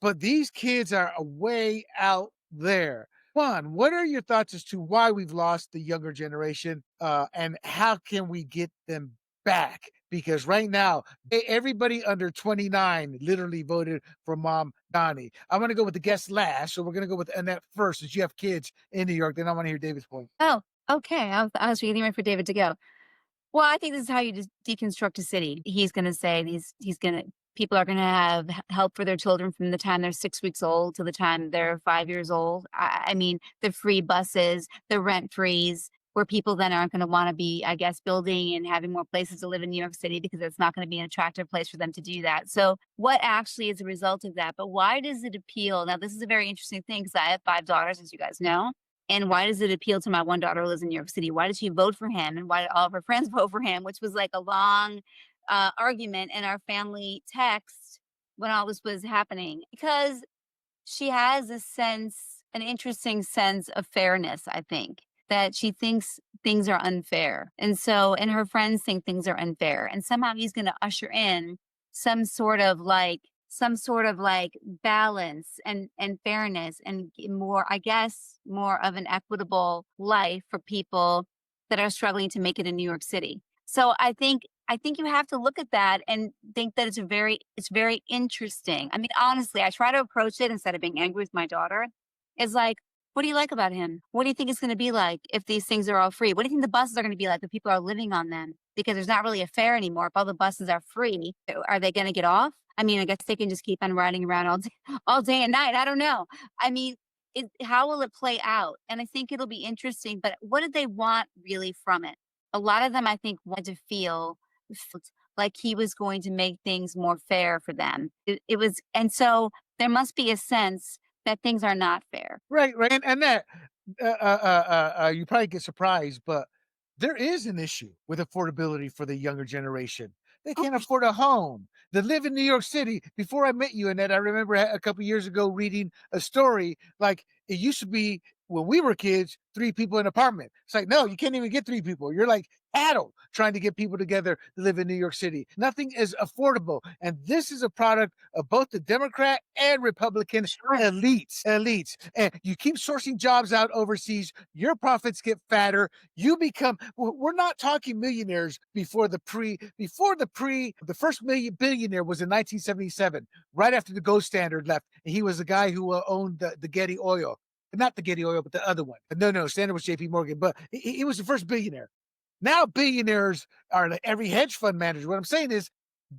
but these kids are way out there. Juan, what are your thoughts as to why we've lost the younger generation, and how can we get them back? Because right now, everybody under 29 literally voted for Mom Donnie. I'm going to go with the guest last, so we're going to go with Annette first, since you have kids in New York. Then I want to hear David's point. Oh, okay. I was waiting right for David to go. Well, I think this is how you deconstruct a city. He's going to say people are going to have help for their children from the time they're 6 weeks old to the time they're 5 years old. I mean, the free buses, the rent freeze, where people then aren't going to want to be, I guess, building and having more places to live in New York City because it's not going to be an attractive place for them to do that. So, what actually is a result of that? But why does it appeal? Now, this is a very interesting thing because I have 5 daughters, as you guys know. And why does it appeal to my one daughter who lives in New York City? Why did she vote for him? And why did all of her friends vote for him? Which was like a long argument in our family text when all this was happening. Because she has an interesting sense of fairness, I think, that she thinks things are unfair. And her friends think things are unfair. And somehow he's going to usher in some sort of like balance and fairness and more, I guess, more of an equitable life for people that are struggling to make it in New York City. So I think you have to look at that and think that it's very interesting. I mean, honestly, I try to approach it instead of being angry with my daughter. It's like, what do you like about him? What do you think it's going to be like if these things are all free? What do you think the buses are going to be like if people are living on them? Because there's not really a fare anymore. If all the buses are free, are they going to get off? I mean, I guess they can just keep on riding around all day and night. I don't know. I mean, how will it play out? And I think it'll be interesting. But what did they want really from it? A lot of them, I think, wanted to felt like he was going to make things more fair for them. It was, and so there must be a sense that things are not fair. Right, right. And that you probably get surprised, but there is an issue with affordability for the younger generation. They Oh, can't afford a home. They live in New York City. Before I met you, Annette, I remember a couple years ago reading a story like it used to be when we were kids, 3 people in an apartment. It's like, no, you can't even get 3 people. You're like cattle trying to get people together to live in New York City. Nothing is affordable. And this is a product of both the Democrat and Republican sure. elites. And you keep sourcing jobs out overseas, your profits get fatter. You become, we're not talking millionaires the first billionaire was in 1977, right after the gold standard left. And he was the guy who owned the Getty Oil. Not the Getty Oil, but the other one. No, Standard was JP Morgan, but he was the first billionaire. Now billionaires are like every hedge fund manager. What I'm saying is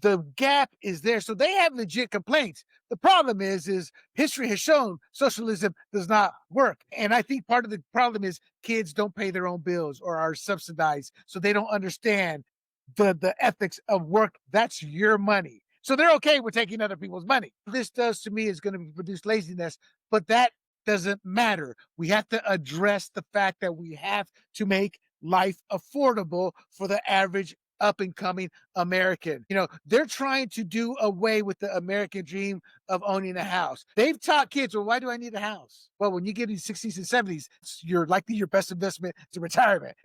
the gap is there. So they have legit complaints. The problem is history has shown socialism does not work. And I think part of the problem is kids don't pay their own bills or are subsidized. So they don't understand the ethics of work. That's your money. So they're okay with taking other people's money. This does to me is going to produce laziness, but that doesn't matter. We have to address the fact that we have to make life affordable for the average up and coming American. They're trying to do away with the American dream of owning a house. They've taught kids, well, why do I need a house? Well, when you get in the 60s and 70s, you're likely your best investment is retirement.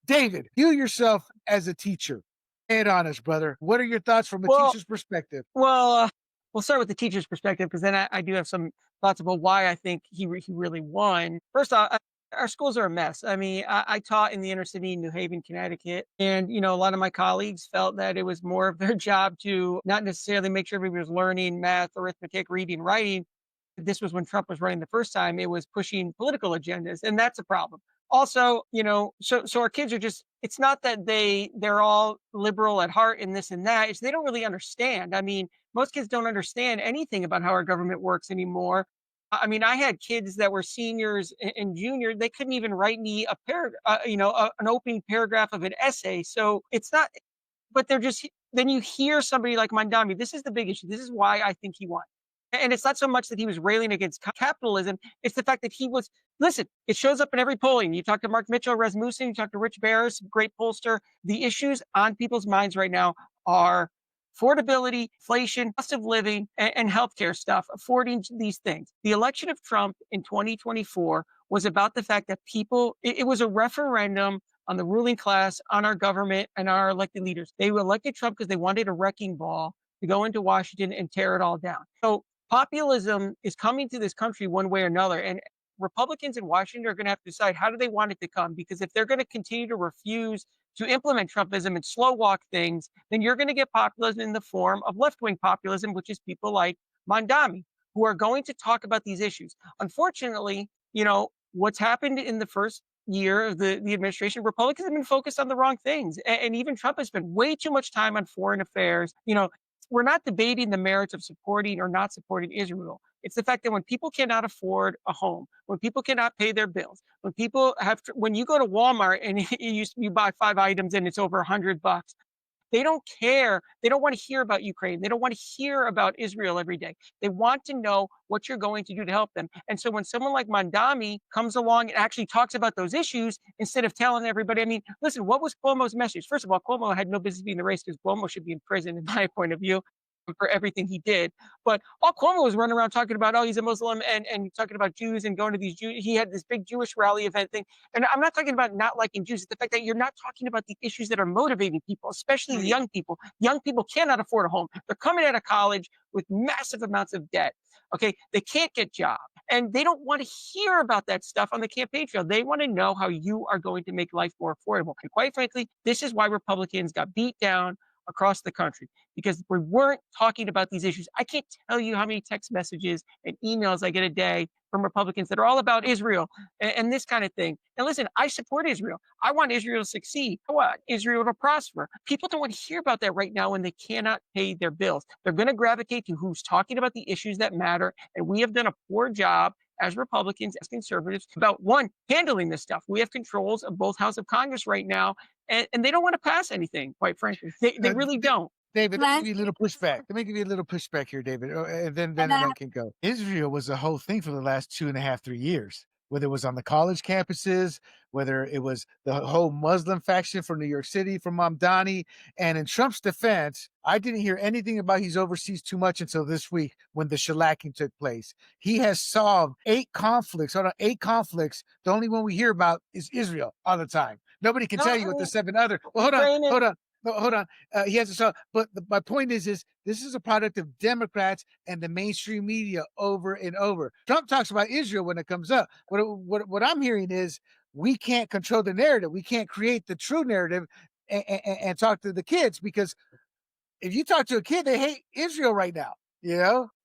David, you yourself as a teacher, head on us, brother. What are your thoughts from a teacher's perspective? Well, we'll start with the teacher's perspective because then I do have some thoughts about why I think he really won. First off, our schools are a mess. I mean, I taught in the inner city in New Haven, Connecticut, and a lot of my colleagues felt that it was more of their job to not necessarily make sure everybody was learning math, arithmetic, reading, writing. This was when Trump was running the first time. It was pushing political agendas, and that's a problem. Also, so our kids are just, it's not that they're all liberal at heart and this and that. It's they don't really understand. I mean, most kids don't understand anything about how our government works anymore. I mean, I had kids that were seniors and junior. They couldn't even write me a an opening paragraph of an essay. So it's not, but they're just, then you hear somebody like Mandami. This is the big issue. This is why I think he won. And it's not so much that he was railing against capitalism. It's the fact that listen, it shows up in every polling. You talk to Mark Mitchell, Rasmussen, you talk to Rich Barris, great pollster. The issues on people's minds right now are affordability, inflation, cost of living, and healthcare stuff, affording these things. The election of Trump in 2024 was about the fact that it was a referendum on the ruling class, on our government, and our elected leaders. They elected Trump because they wanted a wrecking ball to go into Washington and tear it all down. So populism is coming to this country one way or another. And Republicans in Washington are going to have to decide how do they want it to come, because if they're going to continue to refuse to implement Trumpism and slow walk things, then you're going to get populism in the form of left-wing populism, which is people like Mondami, who are going to talk about these issues. Unfortunately, what's happened in the first year of the administration, Republicans have been focused on the wrong things. And even Trump has spent way too much time on foreign affairs. We're not debating the merits of supporting or not supporting Israel. It's the fact that when people cannot afford a home, when people cannot pay their bills, when you go to Walmart and you buy 5 items and it's over $100, they don't care. They don't want to hear about Ukraine. They don't want to hear about Israel every day. They want to know what you're going to do to help them. And so when someone like Mondami comes along and actually talks about those issues, instead of telling everybody, listen, what was Cuomo's message? First of all, Cuomo had no business being in the race because Cuomo should be in prison, in my point of view, for everything he did. But all Cuomo was running around talking about, he's a Muslim and talking about Jews and going to these Jews. He had this big Jewish rally event thing. And I'm not talking about not liking Jews. It's the fact that you're not talking about the issues that are motivating people, especially young people. Young people cannot afford a home. They're coming out of college with massive amounts of debt. Okay, they can't get jobs. And they don't want to hear about that stuff on the campaign trail. They want to know how you are going to make life more affordable. And quite frankly, this is why Republicans got beat down across the country, because we weren't talking about these issues. I can't tell you how many text messages and emails I get a day from Republicans that are all about Israel and this kind of thing. And listen, I support Israel. I want Israel to succeed. I want Israel to prosper. People don't want to hear about that right now when they cannot pay their bills. They're going to gravitate to who's talking about the issues that matter. And we have done a poor job as Republicans, as conservatives, about handling this stuff. We have controls of both houses of Congress right now, and they don't want to pass anything, quite frankly. They really don't. David, let me give you a little pushback. Let me give you a little pushback here, David, and then I can go. Israel was a whole thing for the last 2.5, 3 years, whether it was on the college campuses, whether it was the whole Muslim faction from New York City, from Mamdani. And in Trump's defense, I didn't hear anything about he's overseas too much until this week when the shellacking took place. He has solved 8 conflicts. Hold on, 8 conflicts. The only one we hear about is Israel all the time. Nobody can tell you what the 7 other. Well, hold on. No, hold on. He has to solve. But my point is this is a product of Democrats and the mainstream media over and over. Trump talks about Israel when it comes up. What I'm hearing is we can't control the narrative. We can't create the true narrative and talk to the kids, because if you talk to a kid, they hate Israel right now.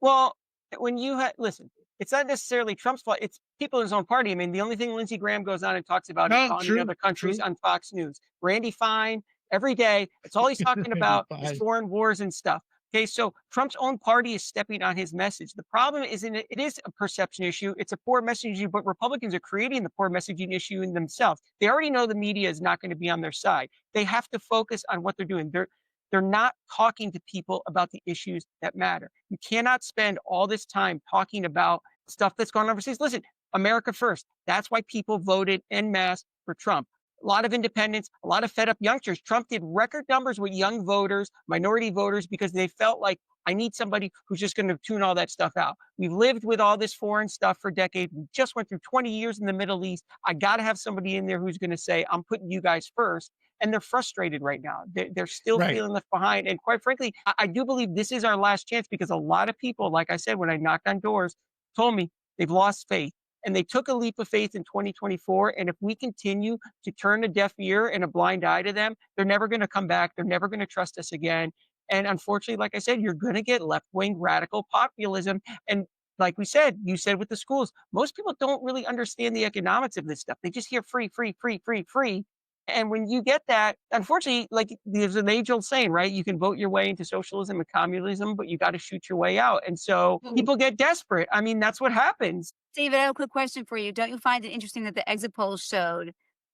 Well, when listen, it's not necessarily Trump's fault. It's people in his own party. The only thing Lindsey Graham goes on and talks about is bombing other countries on Fox News. Randy Fine, every day, it's all he's talking about is foreign wars and stuff. Okay, so Trump's own party is stepping on his message. The problem is it is a perception issue. It's a poor messaging issue, but Republicans are creating the poor messaging issue in themselves. They already know the media is not going to be on their side. They have to focus on what they're doing. They're not talking to people about the issues that matter. You cannot spend all this time talking about stuff that's going on overseas. Listen, America first. That's why people voted en masse for Trump. A lot of independents, a lot of fed up youngsters. Trump did record numbers with young voters, minority voters, because they felt like, I need somebody who's just going to tune all that stuff out. We've lived with all this foreign stuff for decades. We just went through 20 years in the Middle East. I got to have somebody in there who's going to say, I'm putting you guys first. And they're frustrated right now. They're still feeling left behind. And quite frankly, I do believe this is our last chance, because a lot of people, like I said, when I knocked on doors, told me they've lost faith. And they took a leap of faith in 2024. And if we continue to turn a deaf ear and a blind eye to them, they're never going to come back. They're never going to trust us again. And unfortunately, like I said, you're going to get left-wing radical populism. And like you said with the schools, most people don't really understand the economics of this stuff. They just hear free, free, free, free, free. And when you get that, unfortunately, like there's an age-old saying, right? You can vote your way into socialism and communism, but you got to shoot your way out. And so people get desperate. That's what happens. David, I have a quick question for you. Don't you find it interesting that the exit polls showed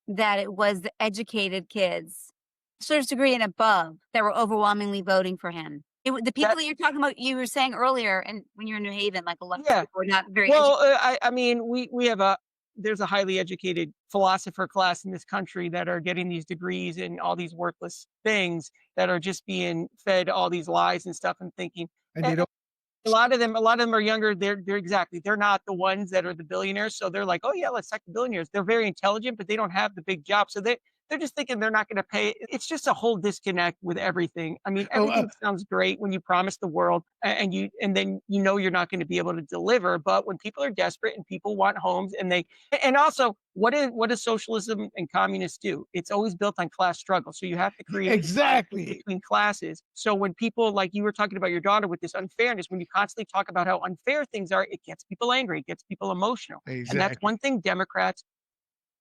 that it was the educated kids, master's degree and above, that were overwhelmingly voting for him? The people that you're talking about, you were saying earlier, and when you're in New Haven, like a lot of people were not very educated. We have there's a highly educated philosopher class in this country that are getting these degrees in all these worthless things, that are just being fed all these lies and stuff and thinking. And they don't. A lot of them are younger. They're not the ones that are the billionaires. So they're like, oh yeah, let's take the billionaires. They're very intelligent, but they don't have the big job. So they're just thinking they're not going to pay. It's just a whole disconnect with everything. I mean, Oh, everything sounds great when you promise the world and then you're not going to be able to deliver. But when people are desperate and people want homes and also what does socialism and communists do? It's always built on class struggle. So you have to create conflict exactly. between classes. So when people, like you were talking about your daughter with this unfairness, when you constantly talk about how unfair things are, it gets people angry, it gets people emotional. And that's Exactly. one thing Democrats,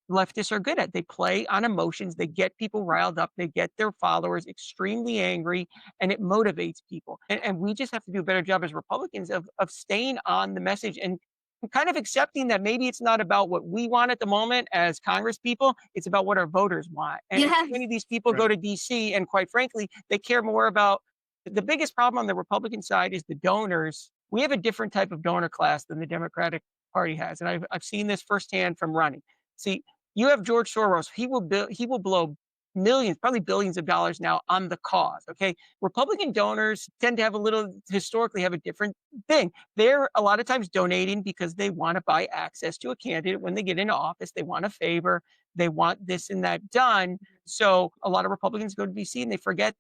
leftists are good at. They play on emotions, they get people riled up, they get their followers extremely angry, and it motivates people. And we just have to do a better job as Republicans of staying on the message and kind of accepting that maybe it's not about what we want at the moment as Congress people, it's about what our voters want. And Yes. many of these people go Right. to DC, and quite frankly, they care more about the biggest problem on the Republican side is the donors. We have a different type of donor class than the Democratic Party has. And I've seen this firsthand from running. See, you have George Soros. He will blow millions, probably billions of dollars now on the cause. Okay. Republican donors tend to have historically have a different thing. They're a lot of times donating because they want to buy access to a candidate when they get into office. They want a favor. They want this and that done. So a lot of Republicans go to DC and they forget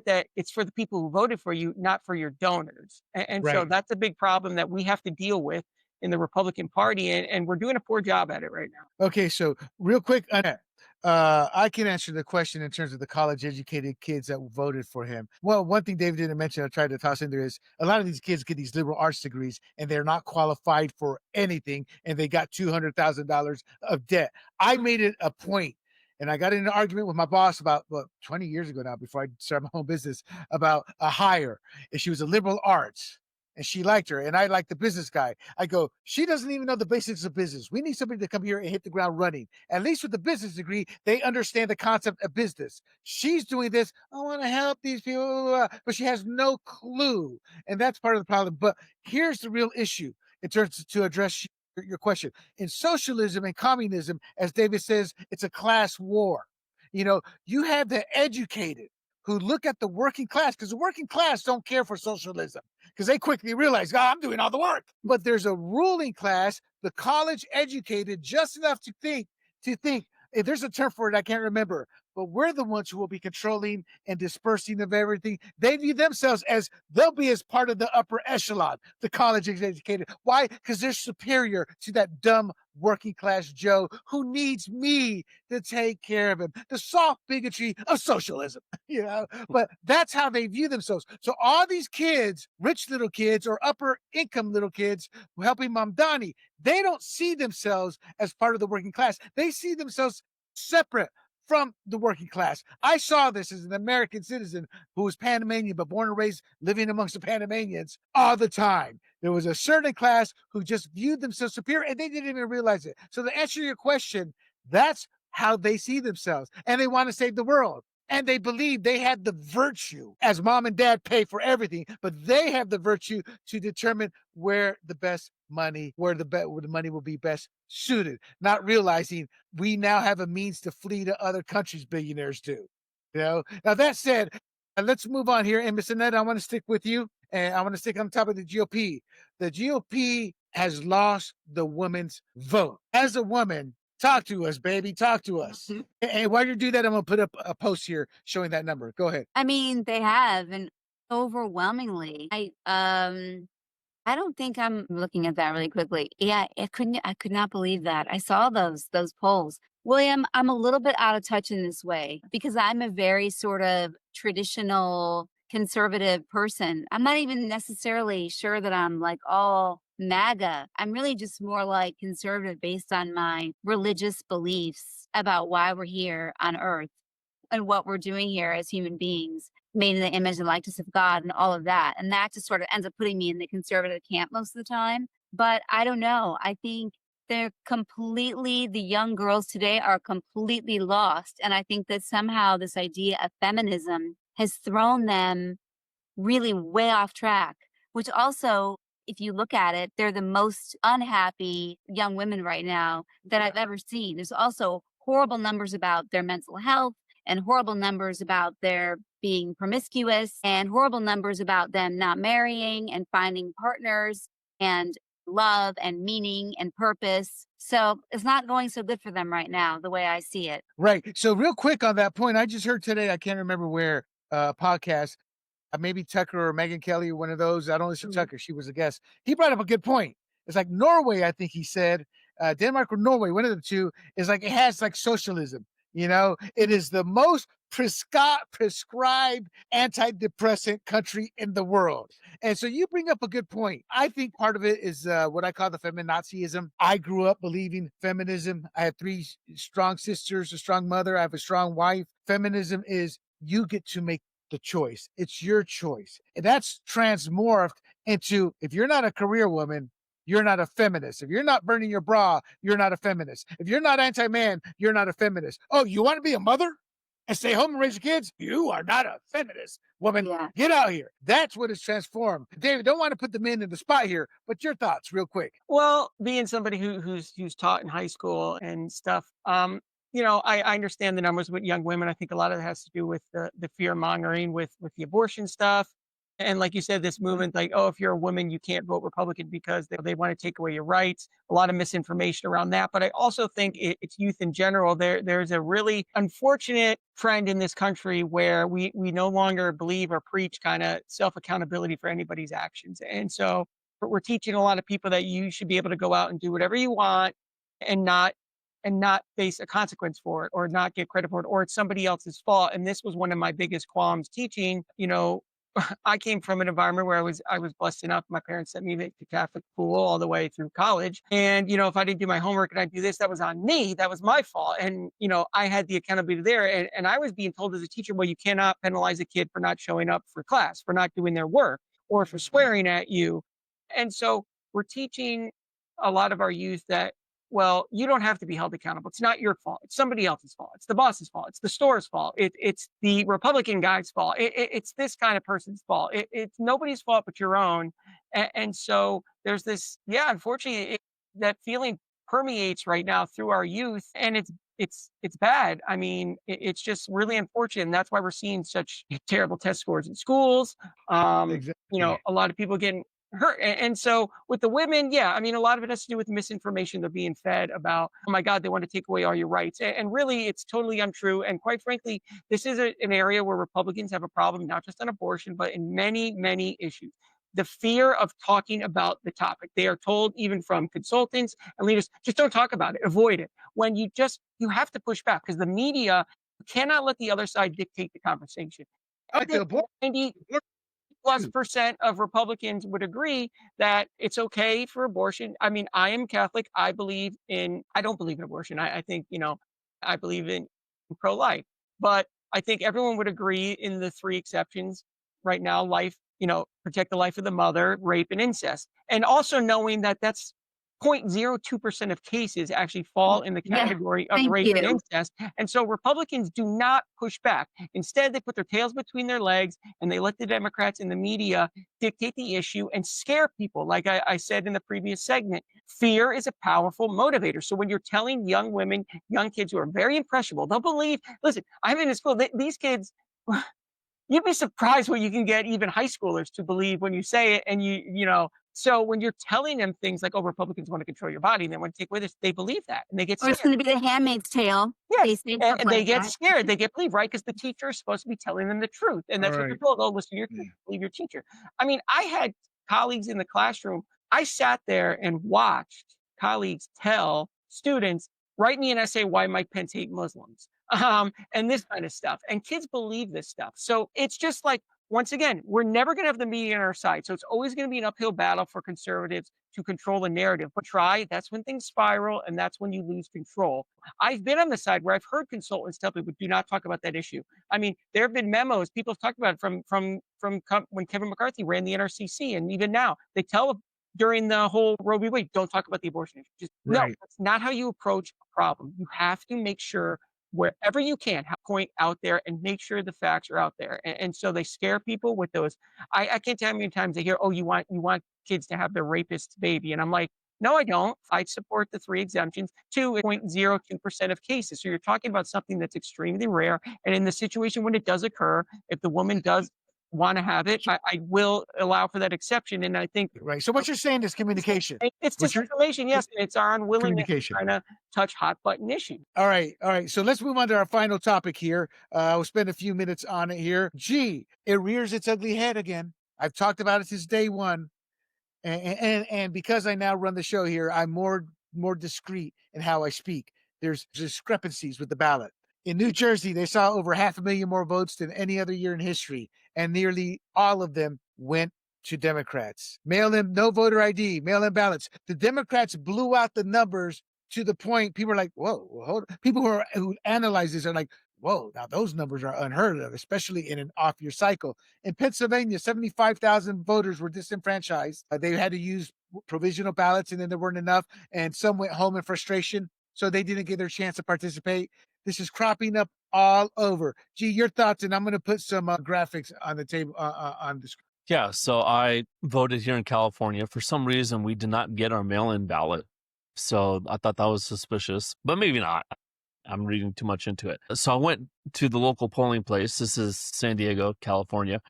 that it's for the people who voted for you, not for your donors. And so Right. that's a big problem that we have to deal with in the Republican Party, and we're doing a poor job at it right now. Okay, so real quick, I can answer the question in terms of the college-educated kids that voted for him. Well, one thing David didn't mention, I tried to toss in there, is a lot of these kids get these liberal arts degrees and they're not qualified for anything, and they got $200,000 of debt. I made it a point, and I got in an argument with my boss about 20 years ago now, before I started my own business, about a hire, and she was a liberal arts. And she liked her, and I liked the business guy. I go, she doesn't even know the basics of business. We need somebody to come here and hit the ground running. At least with the business degree, they understand the concept of business. She's doing this. I want to help these people, but she has no clue, and that's part of the problem. But here's the real issue in terms to address your question. In socialism and communism, as David says, it's a class war. You have the educated who look at the working class, because the working class don't care for socialism, because they quickly realize, I'm doing all the work. But there's a ruling class, the college educated, just enough to think, there's a term for it, I can't remember, but we're the ones who will be controlling and dispersing of everything. They view themselves as they'll be as part of the upper echelon, the college educated. Why? Because they're superior to that dumb working class Joe who needs me to take care of him. The soft bigotry of socialism, but that's how they view themselves. So all these kids, rich little kids or upper income little kids helping Mamdani, they don't see themselves as part of the working class. They see themselves separate from the working class. I saw this as an American citizen who was Panamanian, but born and raised living amongst the Panamanians all the time. There was a certain class who just viewed themselves superior, and they didn't even realize it. So to answer your question, that's how they see themselves, and they want to save the world. And they believe they have the virtue, as mom and dad pay for everything, but they have the virtue to determine where the money will be best suited, not realizing we now have a means to flee to other countries, billionaires do. Now that said, let's move on here. And Miss Annette, I want to stick with you, and I want to stick on top of the GOP. The GOP has lost the women's vote. As a woman, talk to us, baby. Talk to us. And while you do that, I'm going to put up a post here showing that number. Go ahead. I mean, they have, and overwhelmingly. I don't think I'm looking at that really quickly. Yeah, I could not believe that. I saw those polls. William, I'm a little bit out of touch in this way because I'm a very sort of traditional conservative person. I'm not even necessarily sure that I'm like all MAGA. I'm really just more like conservative based on my religious beliefs about why we're here on earth and what we're doing here as human beings, made in the image and likeness of God and all of that. And that just sort of ends up putting me in the conservative camp most of the time. But I don't know. I think the young girls today are completely lost. And I think that somehow this idea of feminism has thrown them really way off track, which also, if you look at it, they're the most unhappy young women right now that I've ever seen. There's also horrible numbers about their mental health and horrible numbers about their being promiscuous and horrible numbers about them not marrying and finding partners and love and meaning and purpose. So it's not going so good for them right now, the way I see it. Right. So real quick on that point, I just heard today, I can't remember where, podcast, maybe Tucker or Megan Kelly, one of those. I don't listen to Mhm. Tucker. She was a guest. He brought up a good point. It's like Norway, I think he said, Denmark or Norway, one of the two, is like it has like socialism. It is the most prescribed antidepressant country in the world. And so you bring up a good point. I think part of it is what I call the feminazism. I grew up believing feminism. I have three strong sisters, a strong mother. I have a strong wife. Feminism is you get to make the choice. It's your choice. And that's transmorphed into if you're not a career woman, you're not a feminist. If you're not burning your bra, you're not a feminist. If you're not anti-man, you're not a feminist. Oh, you want to be a mother and stay home and raise your kids? You are not a feminist, woman. Yeah. Get out here. That's what it's transformed. David, don't want to put the men in the spot here, but your thoughts real quick. Well, being somebody who's taught in high school and stuff, I understand the numbers with young women. I think a lot of it has to do with the fear mongering with the abortion stuff. And like you said, this movement, like, oh, if you're a woman, you can't vote Republican because they want to take away your rights. A lot of misinformation around that. But I also think it's youth in general. There's a really unfortunate trend in this country where we no longer believe or preach kind of self accountability for anybody's actions. And so we're teaching a lot of people that you should be able to go out and do whatever you want and not face a consequence for it or not get credit for it or it's somebody else's fault. And this was one of my biggest qualms teaching. I came from an environment where I was blessed enough. My parents sent me to Catholic school all the way through college. And if I didn't do my homework and I do this, that was on me. That was my fault. And I had the accountability there. And I was being told as a teacher, well, you cannot penalize a kid for not showing up for class, for not doing their work, or for swearing at you. And so we're teaching a lot of our youth that, well, you don't have to be held accountable. It's not your fault. It's somebody else's fault. It's the boss's fault. It's the store's fault. It's the Republican guy's fault. It's this kind of person's fault. It's nobody's fault but your own. And so there's this, yeah, unfortunately, that feeling permeates right now through our youth, and it's bad. I mean, it's just really unfortunate, and that's why we're seeing such terrible test scores in schools. Exactly. A lot of people getting hurt. And so with the women, yeah, I mean, a lot of it has to do with misinformation they're being fed about, oh my God, they want to take away all your rights. And really, it's totally untrue. And quite frankly, this is an area where Republicans have a problem, not just on abortion, but in many, many issues. The fear of talking about the topic. They are told, even from consultants and leaders, just don't talk about it, avoid it. When you have to push back because the media cannot let the other side dictate the conversation. I Like the think abortion. 90+% of Republicans would agree that it's okay for abortion. I mean, I am Catholic. I don't believe in abortion. I think, I believe in pro-life. But I think everyone would agree in the three exceptions right now: life, protect the life of the mother, rape, and incest. And also knowing that that's 0.02% of cases actually fall in the Yeah. category of Thank rape and you. incest. And so Republicans do not push back. Instead, they put their tails between their legs and they let the Democrats and the media dictate the issue and scare people. Like I said in the previous segment, fear is a powerful motivator. So when you're telling young women, young kids who are very impressionable, they'll believe, listen, I'm in a school, these kids, you'd be surprised what you can get even high schoolers to believe when you say it. And so when you're telling them things like, oh, Republicans want to control your body and they want to take away this, they believe that and they get Or it's scared. going to be the Handmaid's Tale. Yes, They say stuff and they like get that. scared. They get believed, right? Because the teacher is supposed to be telling them the truth, and All that's what they're right. told. Oh, listen to your teacher, believe your teacher. I mean, I had colleagues in the classroom. I sat there and watched colleagues tell students, write me an essay why Mike Pence hate Muslims, and this kind of stuff. And kids believe this stuff. So it's just like, once again, we're never going to have the media on our side. So it's always going to be an uphill battle for conservatives to control the narrative. But that's when things spiral, and that's when you lose control. I've been on the side where I've heard consultants tell people, do not talk about that issue. I mean, there have been memos people have talked about it from when Kevin McCarthy ran the NRCC, and even now they tell during the whole Roe v. Wade, don't talk about the abortion issue. Just no, Right. that's not how you approach a problem. You have to make sure wherever you can point out there and make sure the facts are out there. And so they scare people with those. I can't tell how many times I hear, oh, you want kids to have their rapist's baby, and I'm like, no, I don't. I support the three exemptions to 0.02% of cases. So you're talking about something that's extremely rare. And in the situation when it does occur, if the woman does want to have it, I will allow for that exception. And I think Right. So what you're saying is communication. it's What you're disinformation, yes, and it's our unwillingness to communication. try to touch hot button issues. All right. All right. So let's move on to our final topic here. We'll spend a few minutes on it here. G, it rears its ugly head again. I've talked about it since day one. And because I now run the show here, I'm more discreet in how I speak. There's discrepancies with the ballot. In New Jersey, they saw over 500,000 more votes than any other year in history, and nearly all of them went to Democrats. Mail-in, no voter ID, mail-in ballots. The Democrats blew out the numbers to the point people are like, "Whoa, hold." People who analyze this are like, "Whoa, now those numbers are unheard of, especially in an off-year cycle." In Pennsylvania, 75,000 voters were disenfranchised. They had to use provisional ballots, and then there weren't enough, and some went home in frustration, so they didn't get their chance to participate. This is cropping up all over. Gee, your thoughts, and I'm going to put some graphics on the table on the screen. Yeah, so I voted here in California. For some reason, we did not get our mail-in ballot. So I thought that was suspicious, but maybe not. I'm reading too much into it. So I went to the local polling place. This is San Diego, California,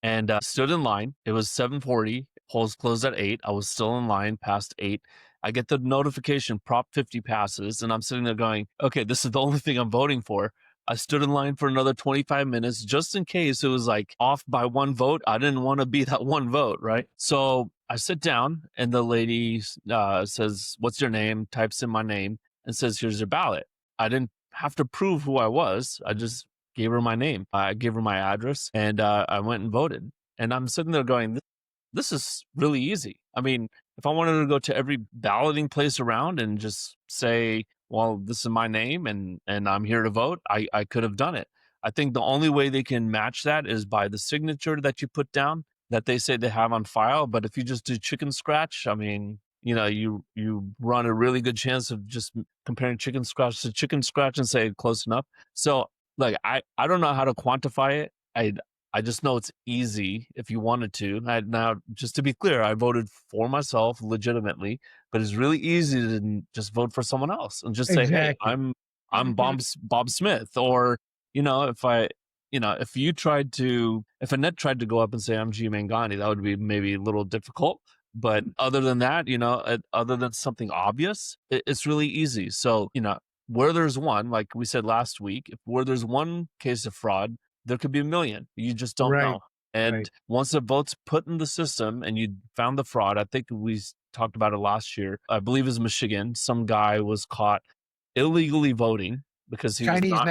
and stood in line. It was 7:40. Polls closed at 8. I was still in line past 8. I get the notification, Prop 50 passes, and I'm sitting there going, okay, this is the only thing I'm voting for. I stood in line for another 25 minutes just in case it was like off by one vote. I didn't want to be that one vote, right? So I sit down and the lady says, "What's your name?" Types in my name and says, "Here's your ballot." I didn't have to prove who I was. I just gave her my name. I gave her my address, and I went and voted. And I'm sitting there going, this is really easy. I mean, if I wanted to go to every balloting place around and just say, well, this is my name and I'm here to vote, I could have done it. I think the only way they can match that is by the signature that you put down that they say they have on file. But if you just do chicken scratch, I mean, you know, you run a really good chance of just comparing chicken scratch to chicken scratch and say close enough. So like, I don't know how to quantify it. I just know it's easy if you wanted to. Now, just to be clear, I voted for myself legitimately, but it's really easy to just vote for someone else and just say, "Hey, Exactly. I'm Bob Smith," or you know, if Annette tried to go up and say I'm G Mangani, that would be maybe a little difficult. But other than that, you know, other than something obvious, it's really easy. So you know, where there's one, like we said last week, where there's one case of fraud, there could be a million. You just don't Right. know. And Right. once the vote's put in the system and you found the fraud, I think we talked about it last year. I believe it was Michigan. Some guy was caught illegally voting because he was not.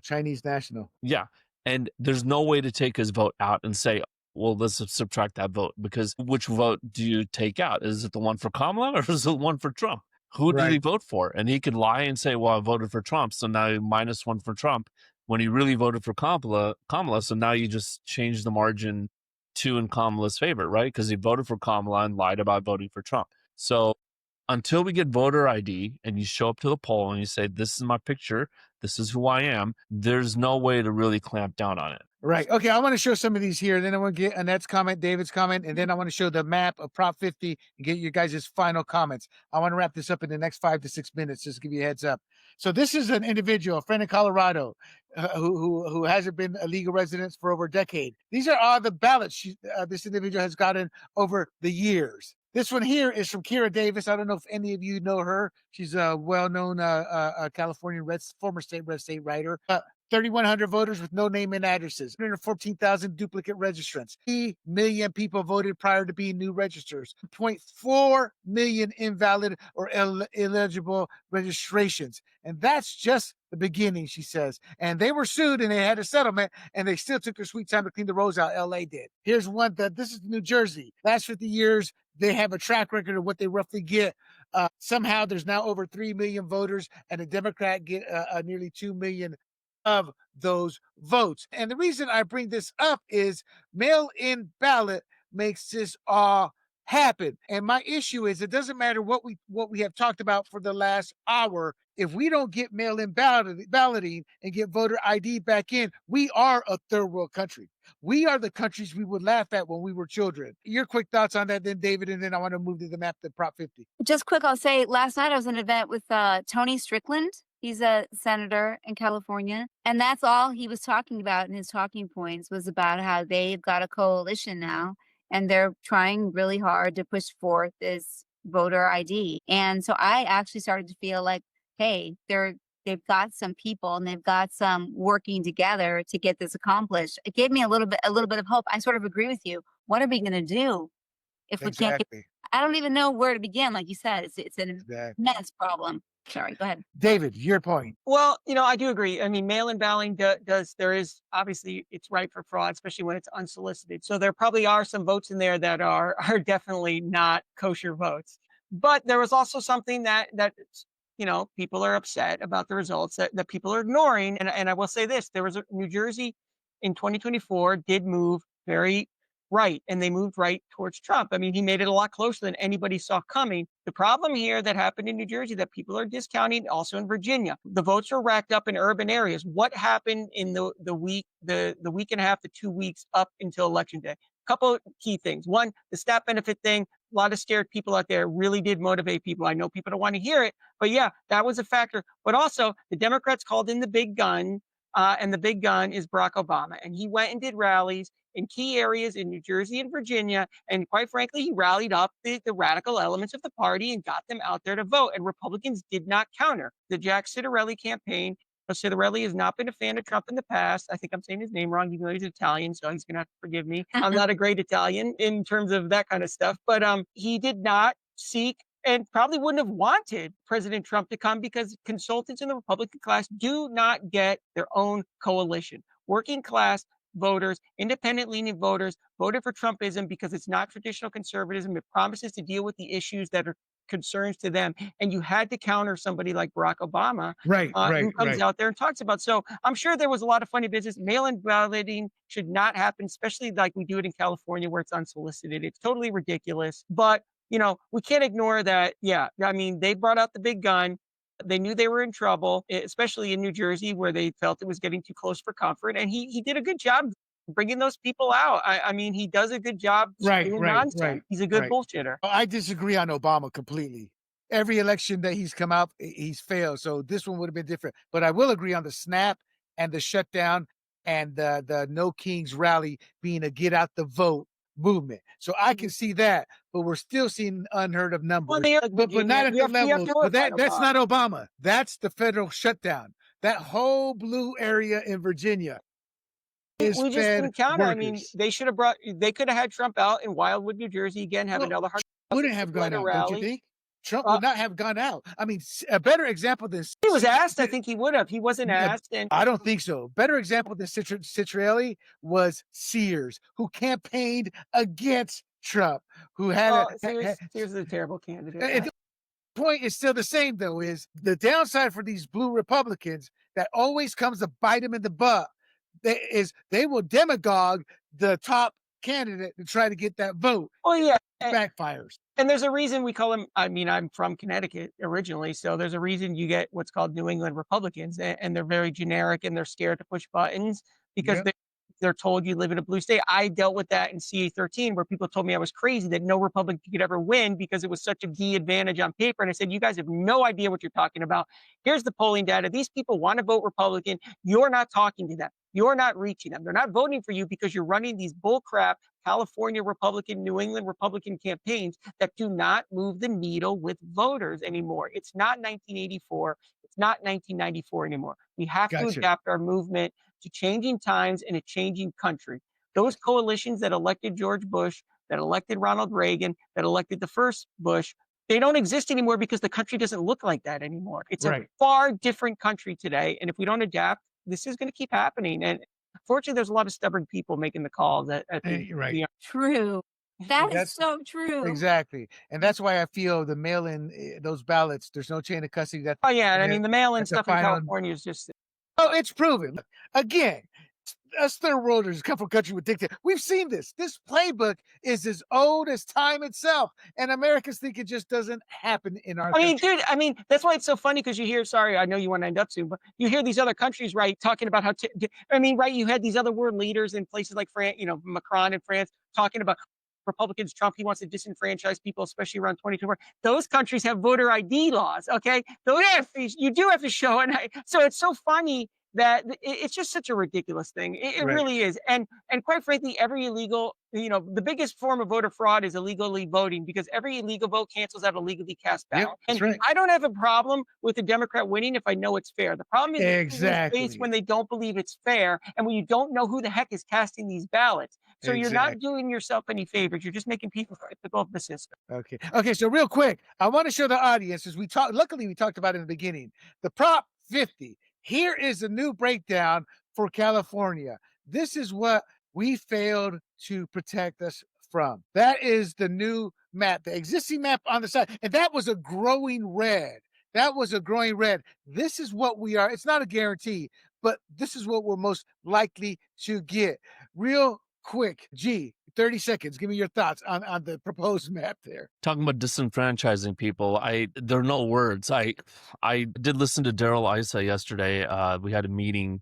Chinese national. Yeah. And there's no way to take his vote out and say, well, let's subtract that vote, because which vote do you take out? Is it the one for Kamala or is it the one for Trump? Who did he Right. vote for? And he could lie and say, well, I voted for Trump, so now -1 for Trump, when he really voted for Kamala. So now you just change the margin to in Kamala's favor, right? Because he voted for Kamala and lied about voting for Trump. So until we get voter ID and you show up to the poll and you say, this is my picture, this is who I am, there's no way to really clamp down on it. Right. Okay. I want to show some of these here. Then I want to get Annette's comment, David's comment, and then I want to show the map of Prop 50 and get your guys' final comments. I want to wrap this up in the next 5 to 6 minutes, just to give you a heads up. So this is an individual, a friend in Colorado, who hasn't been a legal resident for over a decade. These are all the ballots this individual has gotten over the years. This one here is from Kira Davis. I don't know if any of you know her. She's a well-known California former red state writer. 3,100 voters with no name and addresses, 114,000 duplicate registrants, 3 million people voted prior to being new registers, 0.4 million invalid or illegible registrations. And that's just the beginning, she says. And they were sued and they had a settlement and they still took their sweet time to clean the roads out. LA did. Here's one this is New Jersey. Last 50 years, they have a track record of what they roughly get. Somehow there's now over 3 million voters and a Democrat get nearly 2 million of those votes. And the reason I bring this up is mail-in ballot makes this all happen. And my issue is it doesn't matter what we have talked about for the last hour. If we don't get mail-in balloting and get voter ID back in, we are a third world country. We are the countries we would laugh at when we were children. Your quick thoughts on that then, David, and then I want to move to the map to Prop 50. Just quick, I'll say last night I was at an event with Tony Strickland. He's a senator in California. And that's all he was talking about in his talking points was about how they've got a coalition now and they're trying really hard to push forth this voter ID. And so I actually started to feel like, hey, they've got some people and they've got some working together to get this accomplished. It gave me a little bit of hope. I sort of agree with you. What are we going to do if we can't get? Exactly. I don't even know where to begin. Like you said, it's an Exactly. immense problem. Sorry, go ahead. David, your point. Well, I do agree. I mean, mail-in balloting there is obviously it's ripe for fraud, especially when it's unsolicited. So there probably are some votes in there that are definitely not kosher votes. But there was also something that people are upset about the results that people are ignoring. And I will say this, there was New Jersey in 2024 did move very right, and they moved right towards Trump. I mean, he made it a lot closer than anybody saw coming. The problem here that happened in New Jersey that people are discounting, also in Virginia, the votes were racked up in urban areas. What happened in the week and a half to 2 weeks up until Election Day? Couple key things. One, the SNAP benefit thing. A lot of scared people out there really did motivate people. I know people don't want to hear it, but yeah, that was a factor. But also, the Democrats called in the big gun, and the big gun is Barack Obama. And he went and did rallies in key areas in New Jersey and Virginia. And quite frankly, he rallied up the radical elements of the party and got them out there to vote. And Republicans did not counter. The Jack Ciattarelli campaign. Ciattarelli has not been a fan of Trump in the past. I think I'm saying his name wrong, even though he's Italian, so he's going to have to forgive me. I'm not a great Italian in terms of that kind of stuff, but he did not seek and probably wouldn't have wanted President Trump to come because consultants in the Republican class do not get their own coalition. Working class voters, independent leaning voters voted for Trumpism because it's not traditional conservatism. It promises to deal with the issues that are concerns to them. And you had to counter somebody like Barack Obama, who comes out there and talks about. So I'm sure there was a lot of funny business. Mail-in balloting should not happen, especially like we do it in California where it's unsolicited. It's totally ridiculous. But, we can't ignore that. Yeah, I mean, they brought out the big gun. They knew they were in trouble, especially in New Jersey where they felt it was getting too close for comfort. And he did a good job bringing those people out. I mean, he does a good job doing nonsense. He's a good bullshitter. I disagree on Obama completely. Every election that he's come out, he's failed. So this one would have been different. But I will agree on the snap and the shutdown and the No Kings rally being a get out the vote movement. So I can see that, but we're still seeing unheard of numbers. Well, but not at the level. But that's not Obama. That's the federal shutdown. That whole blue area in Virginia. We just didn't counter. I mean, they could have had Trump out in Wildwood, New Jersey again, have another hard. Wouldn't have gone out, don't you think? Trump would not have gone out. I mean, a better example than he was asked. I think he would have. He wasn't asked, and I don't think so. Better example than Ciattarelli was Sears, who campaigned against Trump, who had Sears is a terrible candidate. The point is still the same, though. Is the downside for these blue Republicans that always comes to bite them in the butt. They will demagogue the top candidate to try to get that vote. Oh yeah, backfires. And there's a reason we call them. I mean, I'm from Connecticut originally, so there's a reason you get what's called New England Republicans, and they're very generic and they're scared to push buttons because they're told you live in a blue state. I dealt with that in CA13 where people told me I was crazy that no Republican could ever win because it was such a key advantage on paper. And I said, you guys have no idea what you're talking about. Here's the polling data. These people want to vote Republican. You're not talking to them. You're not reaching them. They're not voting for you because you're running these bullcrap California Republican, New England Republican campaigns that do not move the needle with voters anymore. It's not 1984. It's not 1994 anymore. We have to adapt our movement to changing times in a changing country. Those coalitions that elected George Bush, that elected Ronald Reagan, that elected the first Bush, they don't exist anymore because the country doesn't look like that anymore. It's a far different country today. And if we don't adapt, this is going to keep happening. And fortunately, there's a lot of stubborn people making the calls. True. That is so true. Exactly. And that's why I feel the mail-in, those ballots, there's no chain of custody. I mean, the mail-in stuff in California is just... Oh, it's proven. Again, us third worlders come from a country with dictators. We've seen this. This playbook is as old as time itself. And Americans think it just doesn't happen in our country. Dude, that's why it's so funny because you hear, sorry, I know you want to end up soon, but you hear these other countries, talking about how, you had these other world leaders in places like France, Macron in France, talking about Republicans, Trump, he wants to disenfranchise people, especially around 2024. Those countries have voter ID laws. Okay. Those, you do have to show. So it's so funny that it's just such a ridiculous thing. It Right. really is. And quite frankly, every illegal, the biggest form of voter fraud is illegally voting, because every illegal vote cancels out a legally cast Yep, ballot. that's And right. I don't have a problem with a Democrat winning if I know it's fair. The problem is in these states Exactly. when they don't believe it's fair and when you don't know who the heck is casting these ballots. So you're not Exactly. doing yourself any favors. You're just making people skeptical of the system. Okay. Okay. So real quick, I want to show the audience as we talked. Luckily, we talked about it in the beginning. The Prop 50. Here is the new breakdown for California. This is what we failed to protect us from. That is the new map, the existing map on the side, and that was a growing red. That was a growing red. This is what we are. It's not a guarantee, but this is what we're most likely to get. Real quick, 30 seconds. Give me your thoughts on the proposed map there. Talking about disenfranchising people, there are no words. I did listen to Daryl Issa yesterday. We had a meeting,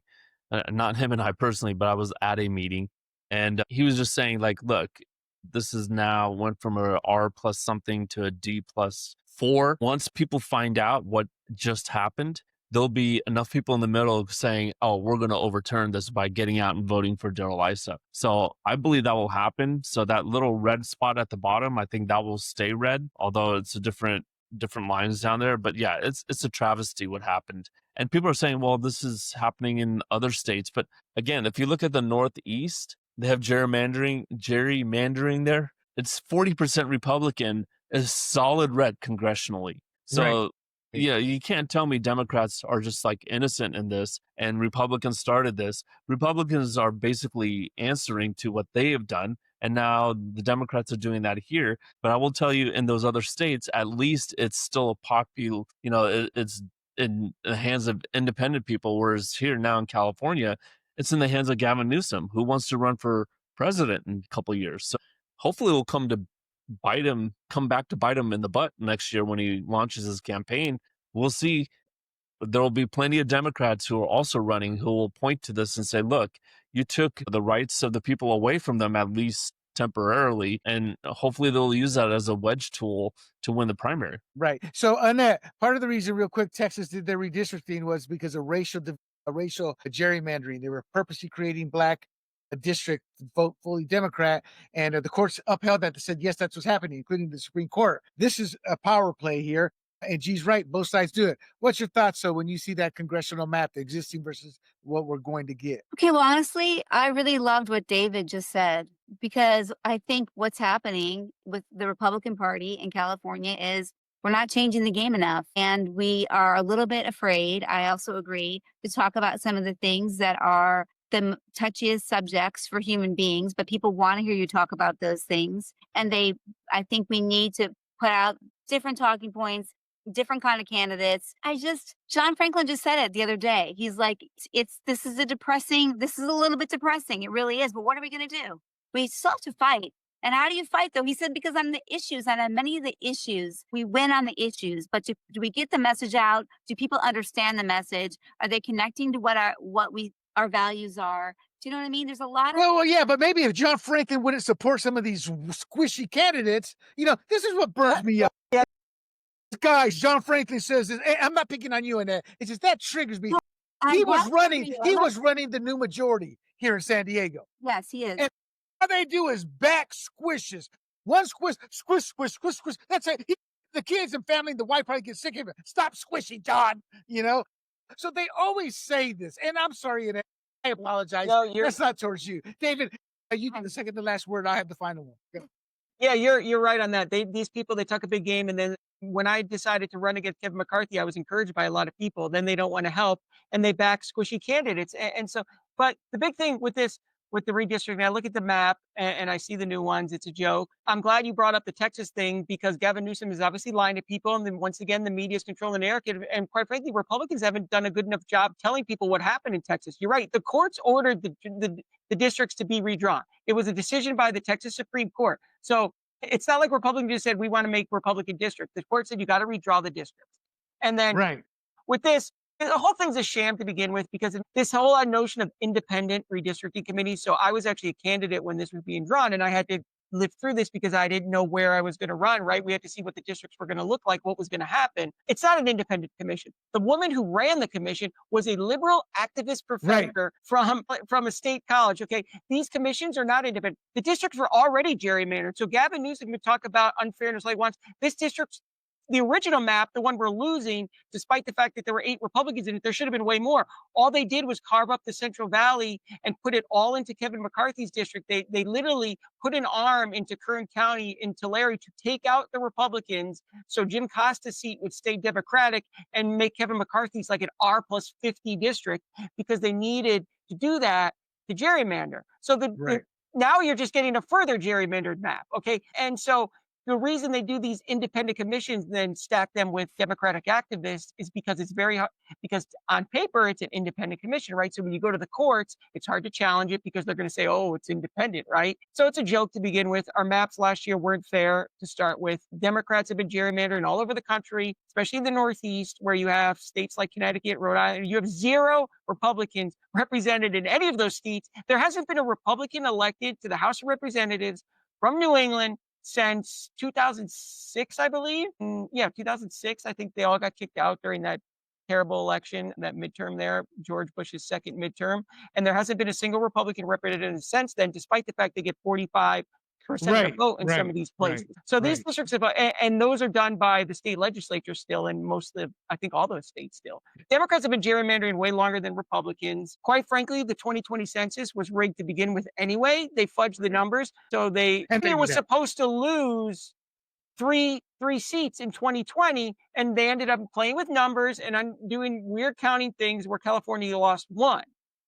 not him and I personally, but I was at a meeting, and he was just saying, like, look, this is now went from a R plus something to a D plus 4. Once people find out what just happened, there'll be enough people in the middle saying, oh, we're going to overturn this by getting out and voting for Daryl Issa. So I believe that will happen. So that little red spot at the bottom, I think that will stay red, although it's a different lines down there. But yeah, it's a travesty what happened. And people are saying, well, this is happening in other states. But again, if you look at the Northeast, they have gerrymandering there. It's 40% Republican, is solid red congressionally. So Right. yeah, you can't tell me Democrats are just like innocent in this and Republicans started this. Republicans are basically answering to what they have done. And now the Democrats are doing that here. But I will tell you, in those other states, at least it's still a popular, it's in the hands of independent people. Whereas here now in California, it's in the hands of Gavin Newsom, who wants to run for president in a couple of years. So hopefully it will come back to bite him in the butt next year when he launches his campaign. We'll see. There will be plenty of Democrats who are also running who will point to this and say, look, you took the rights of the people away from them, at least temporarily, and hopefully they'll use that as a wedge tool to win the primary. Right. So Annette, part of the reason, real quick, Texas did their redistricting was because of racial gerrymandering. They were purposely creating black district vote fully Democrat, and the courts upheld that. They said yes, that's what's happening, including the Supreme Court. This is a power play here, and G's right. Both sides do it. What's your thoughts, so when you see that congressional map, the existing versus what we're going to get? Okay, well, honestly, I really loved what David just said, because I think what's happening with the Republican Party in California is we're not changing the game enough, and we are a little bit afraid. I also agree to talk about some of the things that are the touchiest subjects for human beings, but people want to hear you talk about those things. And I think we need to put out different talking points, different kind of candidates. John Franklin just said it the other day. He's like, this is a little bit depressing. It really is. But what are we going to do? We still have to fight. And how do you fight, though? He said, because on the issues, and on many of the issues, we win on the issues. But do we get the message out? Do people understand the message? Are they connecting to what our values are? Do you know what I mean? There's a lot of Well, yeah, but maybe if John Franklin wouldn't support some of these squishy candidates, this is what burns me up. Guys, John Franklin says this. I'm not picking on you, and it's just that triggers me. He was running the new majority here in San Diego. Yes, he is. And all they do is back squishes. One squish. That's it. The kids and family, the wife probably get sick of it. Stop squishing, John. So they always say this, and I'm sorry, and I apologize. No, That's not towards you, David. You get the second to last word. I have the final one. Go. Yeah, you're right on that. These people, they talk a big game, and then when I decided to run against Kevin McCarthy, I was encouraged by a lot of people. Then they don't want to help, and they back squishy candidates. And so, but the big thing with this, with the redistricting, I look at the map and I see the new ones. It's a joke. I'm glad you brought up the Texas thing, because Gavin Newsom is obviously lying to people, and then once again, the media is controlling the narrative. And quite frankly, Republicans haven't done a good enough job telling people what happened in Texas. You're right. The courts ordered the districts to be redrawn. It was a decision by the Texas Supreme Court. So it's not like Republicans just said, we want to make Republican districts. The court said, you got to redraw the districts. And then with this, the whole thing's a sham to begin with, because of this whole notion of independent redistricting committees. So I was actually a candidate when this was being drawn, and I had to lived through this because I didn't know where I was going to run, right? We had to see what the districts were going to look like, what was going to happen. It's not an independent commission. The woman who ran the commission was a liberal activist professor from a state college. Okay. These commissions are not independent. The districts were already gerrymandered. So Gavin Newsom would talk about unfairness like once. This district's the original map, the one we're losing, despite the fact that there were 8 Republicans in it, there should have been way more. All they did was carve up the Central Valley and put it all into Kevin McCarthy's district. They literally put an arm into Kern County in Tulare to take out the Republicans so Jim Costa's seat would stay Democratic and make Kevin McCarthy's like an R+50 district because they needed to do that to gerrymander. So now you're just getting a further gerrymandered map, okay? And so the reason they do these independent commissions and then stack them with Democratic activists is because it's very hard, because on paper, it's an independent commission, right? So when you go to the courts, it's hard to challenge it because they're going to say, oh, it's independent, right? So it's a joke to begin with. Our maps last year weren't fair to start with. Democrats have been gerrymandering all over the country, especially in the Northeast, where you have states like Connecticut, Rhode Island. You have 0 Republicans represented in any of those states. There hasn't been a Republican elected to the House of Representatives from New England since 2006, I believe. Yeah, 2006. I think they all got kicked out during that terrible election, that midterm there, George Bush's second midterm. And there hasn't been a single Republican representative since then, despite the fact they get 45% of the vote in some of these places. So these districts have, and those are done by the state legislature still, and most of the, I think all those states still. Democrats have been gerrymandering way longer than Republicans. Quite frankly, the 2020 census was rigged to begin with anyway. They fudged the numbers. So they were supposed to lose three seats in 2020, and they ended up playing with numbers and doing weird counting things where California lost 1.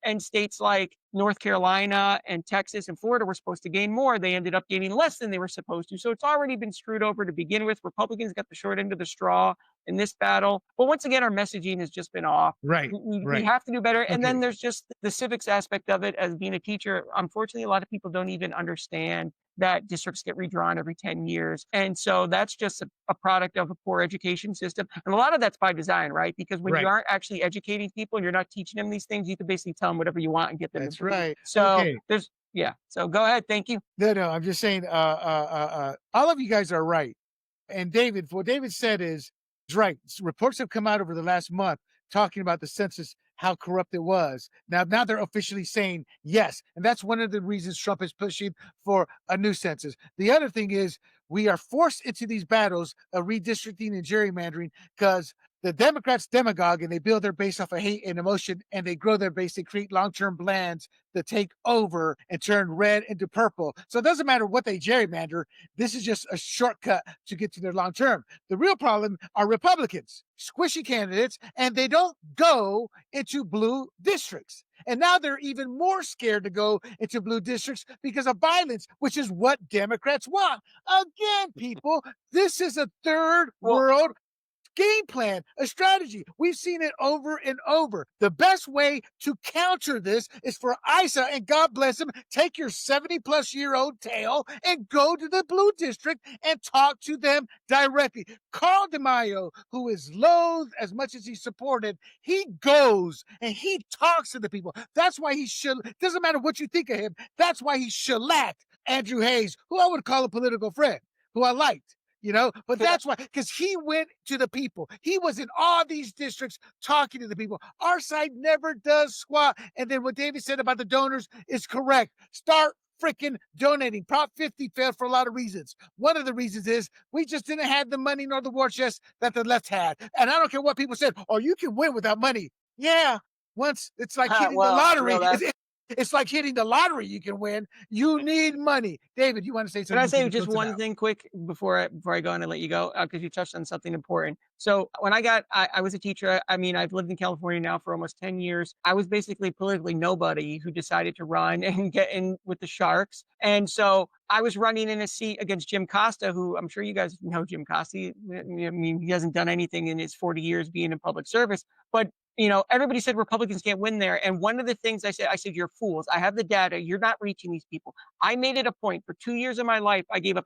And states like North Carolina and Texas and Florida were supposed to gain more. They ended up gaining less than they were supposed to. So it's already been screwed over to begin with. Republicans got the short end of the straw in this battle. But once again, our messaging has just been off. We have to do better. And then there's just the civics aspect of it as being a teacher. Unfortunately, a lot of people don't even understand that districts get redrawn every 10 years. And so that's just a product of a poor education system. And a lot of that's by design, right? Because when you aren't actually educating people and you're not teaching them these things, you can basically tell them whatever you want and get them. That's right. So there's, so go ahead. Thank you. No, I'm just saying, all of you guys are right. And David, what David said is right. Reports have come out over the last month talking about the census, how corrupt it was. Now they're officially saying yes. And that's one of the reasons Trump is pushing for a new census. The other thing is we are forced into these battles of redistricting and gerrymandering because the Democrats demagogue and they build their base off of hate and emotion and they grow their base. They create long-term plans to take over and turn red into purple. So it doesn't matter what they gerrymander. This is just a shortcut to get to their long-term. The real problem are Republicans, squishy candidates, and they don't go into blue districts. And now they're even more scared to go into blue districts because of violence, which is what Democrats want. Again, people, this is a third world game plan, a strategy. We've seen it over and over. The best way to counter this is for ISA, and God bless him, take your 70-plus-year-old tail and go to the blue district and talk to them directly. Carl DeMaio, who is loathed as much as he's supported, he goes and he talks to the people. That's why he should, doesn't matter what you think of him, that's why he shellacked Andrew Hayes, who I would call a political friend, who I liked. But that's why, because he went to the people. He was in all these districts talking to the people. Our side never does squat. And then what David said about the donors is correct. Start freaking donating. Prop 50 failed for a lot of reasons. One of the reasons is we just didn't have the money nor the war chest that the left had. And I don't care what people said. Oh, you can win without money. Yeah. Once it's like hitting the lottery. It's like hitting the lottery. You can win. You need money. David, you want to say something? Can I say just one thing quick before I go on and let you go? Because you touched on something important. So when I was a teacher. I mean, I've lived in California now for almost 10 years. I was basically politically nobody who decided to run and get in with the Sharks. And so I was running in a seat against Jim Costa, who I'm sure you guys know Jim Costa. I mean, he hasn't done anything in his 40 years being in public service, but everybody said Republicans can't win there. And one of the things I said, you're fools. I have the data. You're not reaching these people. I made it a point for 2 years of my life. I gave up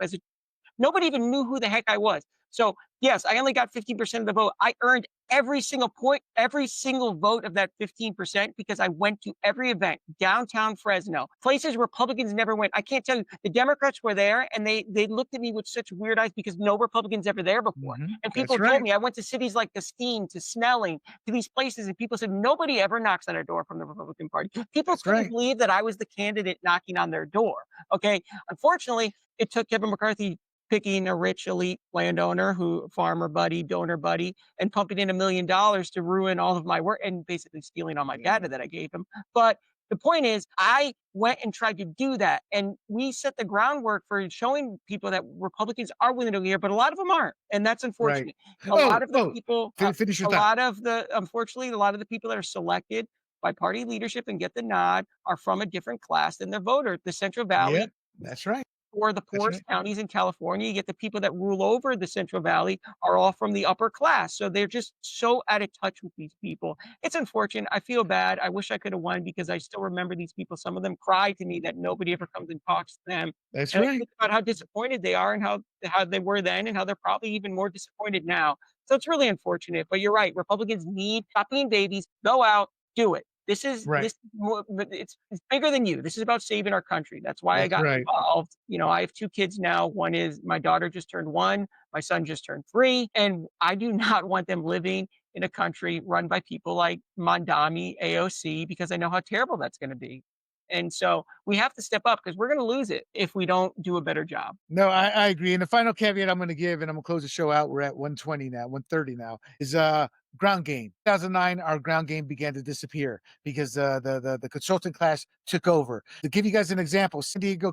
nobody even knew who the heck I was. So yes, I only got 15% of the vote. I earned every single point, every single vote of that 15% because I went to every event, downtown Fresno, places Republicans never went. I can't tell you, the Democrats were there and they looked at me with such weird eyes because no Republicans ever there before. Mhm. And That's people told right. me, I went to cities like Castine, to Snelling, to these places, and people said nobody ever knocks on our door from the Republican Party. People That's couldn't right. believe that I was the candidate knocking on their door. Okay. Unfortunately, it took Kevin McCarthy picking a rich elite landowner who farmer buddy, donor buddy, and pumping in $1 million to ruin all of my work and basically stealing all my data that I gave him. But the point is, I went and tried to do that. And we set the groundwork for showing people that Republicans are willing to hear, but a lot of them aren't. And that's Right. unfortunate. A lot of the Oh, people, finish your a thought. lot of the, unfortunately, a lot of the people that are selected by party leadership and get the nod are from a different class than their voter. The Central Yeah, Valley that's right. or the That's poorest right. counties in California, you get the people that rule over the Central Valley are all from the upper class. So they're just so out of touch with these people. It's unfortunate. I feel bad. I wish I could have won because I still remember these people. Some of them cry to me that nobody ever comes and talks to them. That's And I right. think about how disappointed they are and how they were then and how they're probably even more disappointed now. So it's really unfortunate. But you're right. Republicans need stop being babies, go out, do it. Right. This more, it's bigger than you. This is about saving our country. That's why I That's got right. involved. You know, I have 2 kids now. One is my daughter just turned 1, my son just turned 3, and I do not want them living in a country run by people like Mondami, AOC, because I know how terrible that's going to be. And so we have to step up because we're going to lose it if we don't do a better job. No, I agree. And the final caveat I'm going to give, and I'm going to close the show out. We're at 120 now, 130 now. Is ground game. 2009, our ground game began to disappear because the consultant class took over. To give you guys an example, San Diego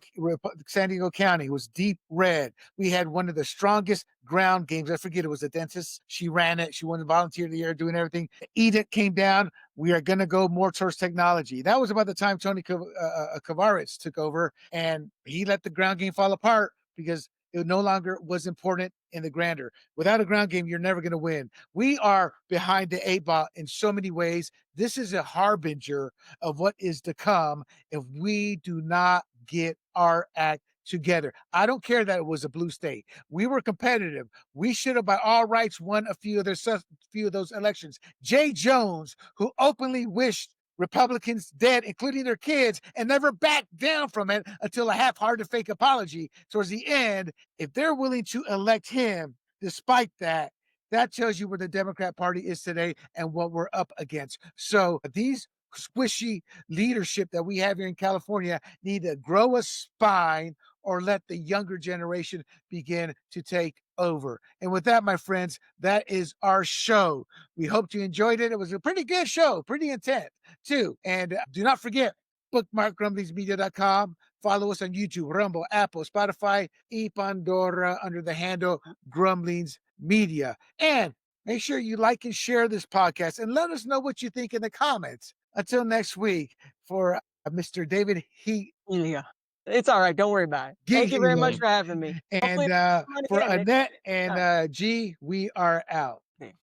County was deep red. We had one of the strongest ground games. I forget, it was a dentist. She ran it. She won the volunteer of the year, doing everything. The edict came down. We are going to go more towards technology. That was about the time Tony Kavaritz took over, and he let the ground game fall apart because it no longer was important in the grander. Without a ground game, you're never going to win. We are behind the 8 ball in so many ways. This is a harbinger of what is to come if we do not get our act together. I don't care that it was a blue state. We were competitive. We should have, by all rights, won a few of those elections. Jay Jones, who openly wished Republicans dead, including their kids, and never backed down from it until a half-hearted fake apology towards the end. If they're willing to elect him despite that, that tells you where the Democrat Party is today and what we're up against. So these squishy leadership that we have here in California need to grow a spine or let the younger generation begin to take over. And with that, my friends, that is our show. We hope you enjoyed it. It was a pretty good show, pretty intense too. And do not forget, bookmark grumblingsmedia.com. Follow us on YouTube, Rumble, Apple, Spotify, Pandora under the handle Grumblings Media. And make sure you like and share this podcast and let us know what you think in the comments. Until next week, for Mr. David Yeah. It's all right. Don't worry about it. Thank you very much for having me. Hopefully, and for again. Annette and G, we are out. Hey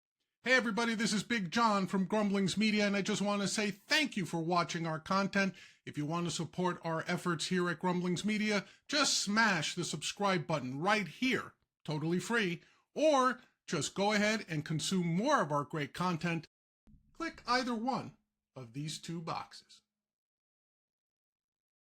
everybody, this is Big John from Grumblings Media, and I just want to say thank you for watching our content. If you want to support our efforts here at Grumblings Media, just smash the subscribe button right here, totally free, or just go ahead and consume more of our great content. Click either one of these 2 boxes.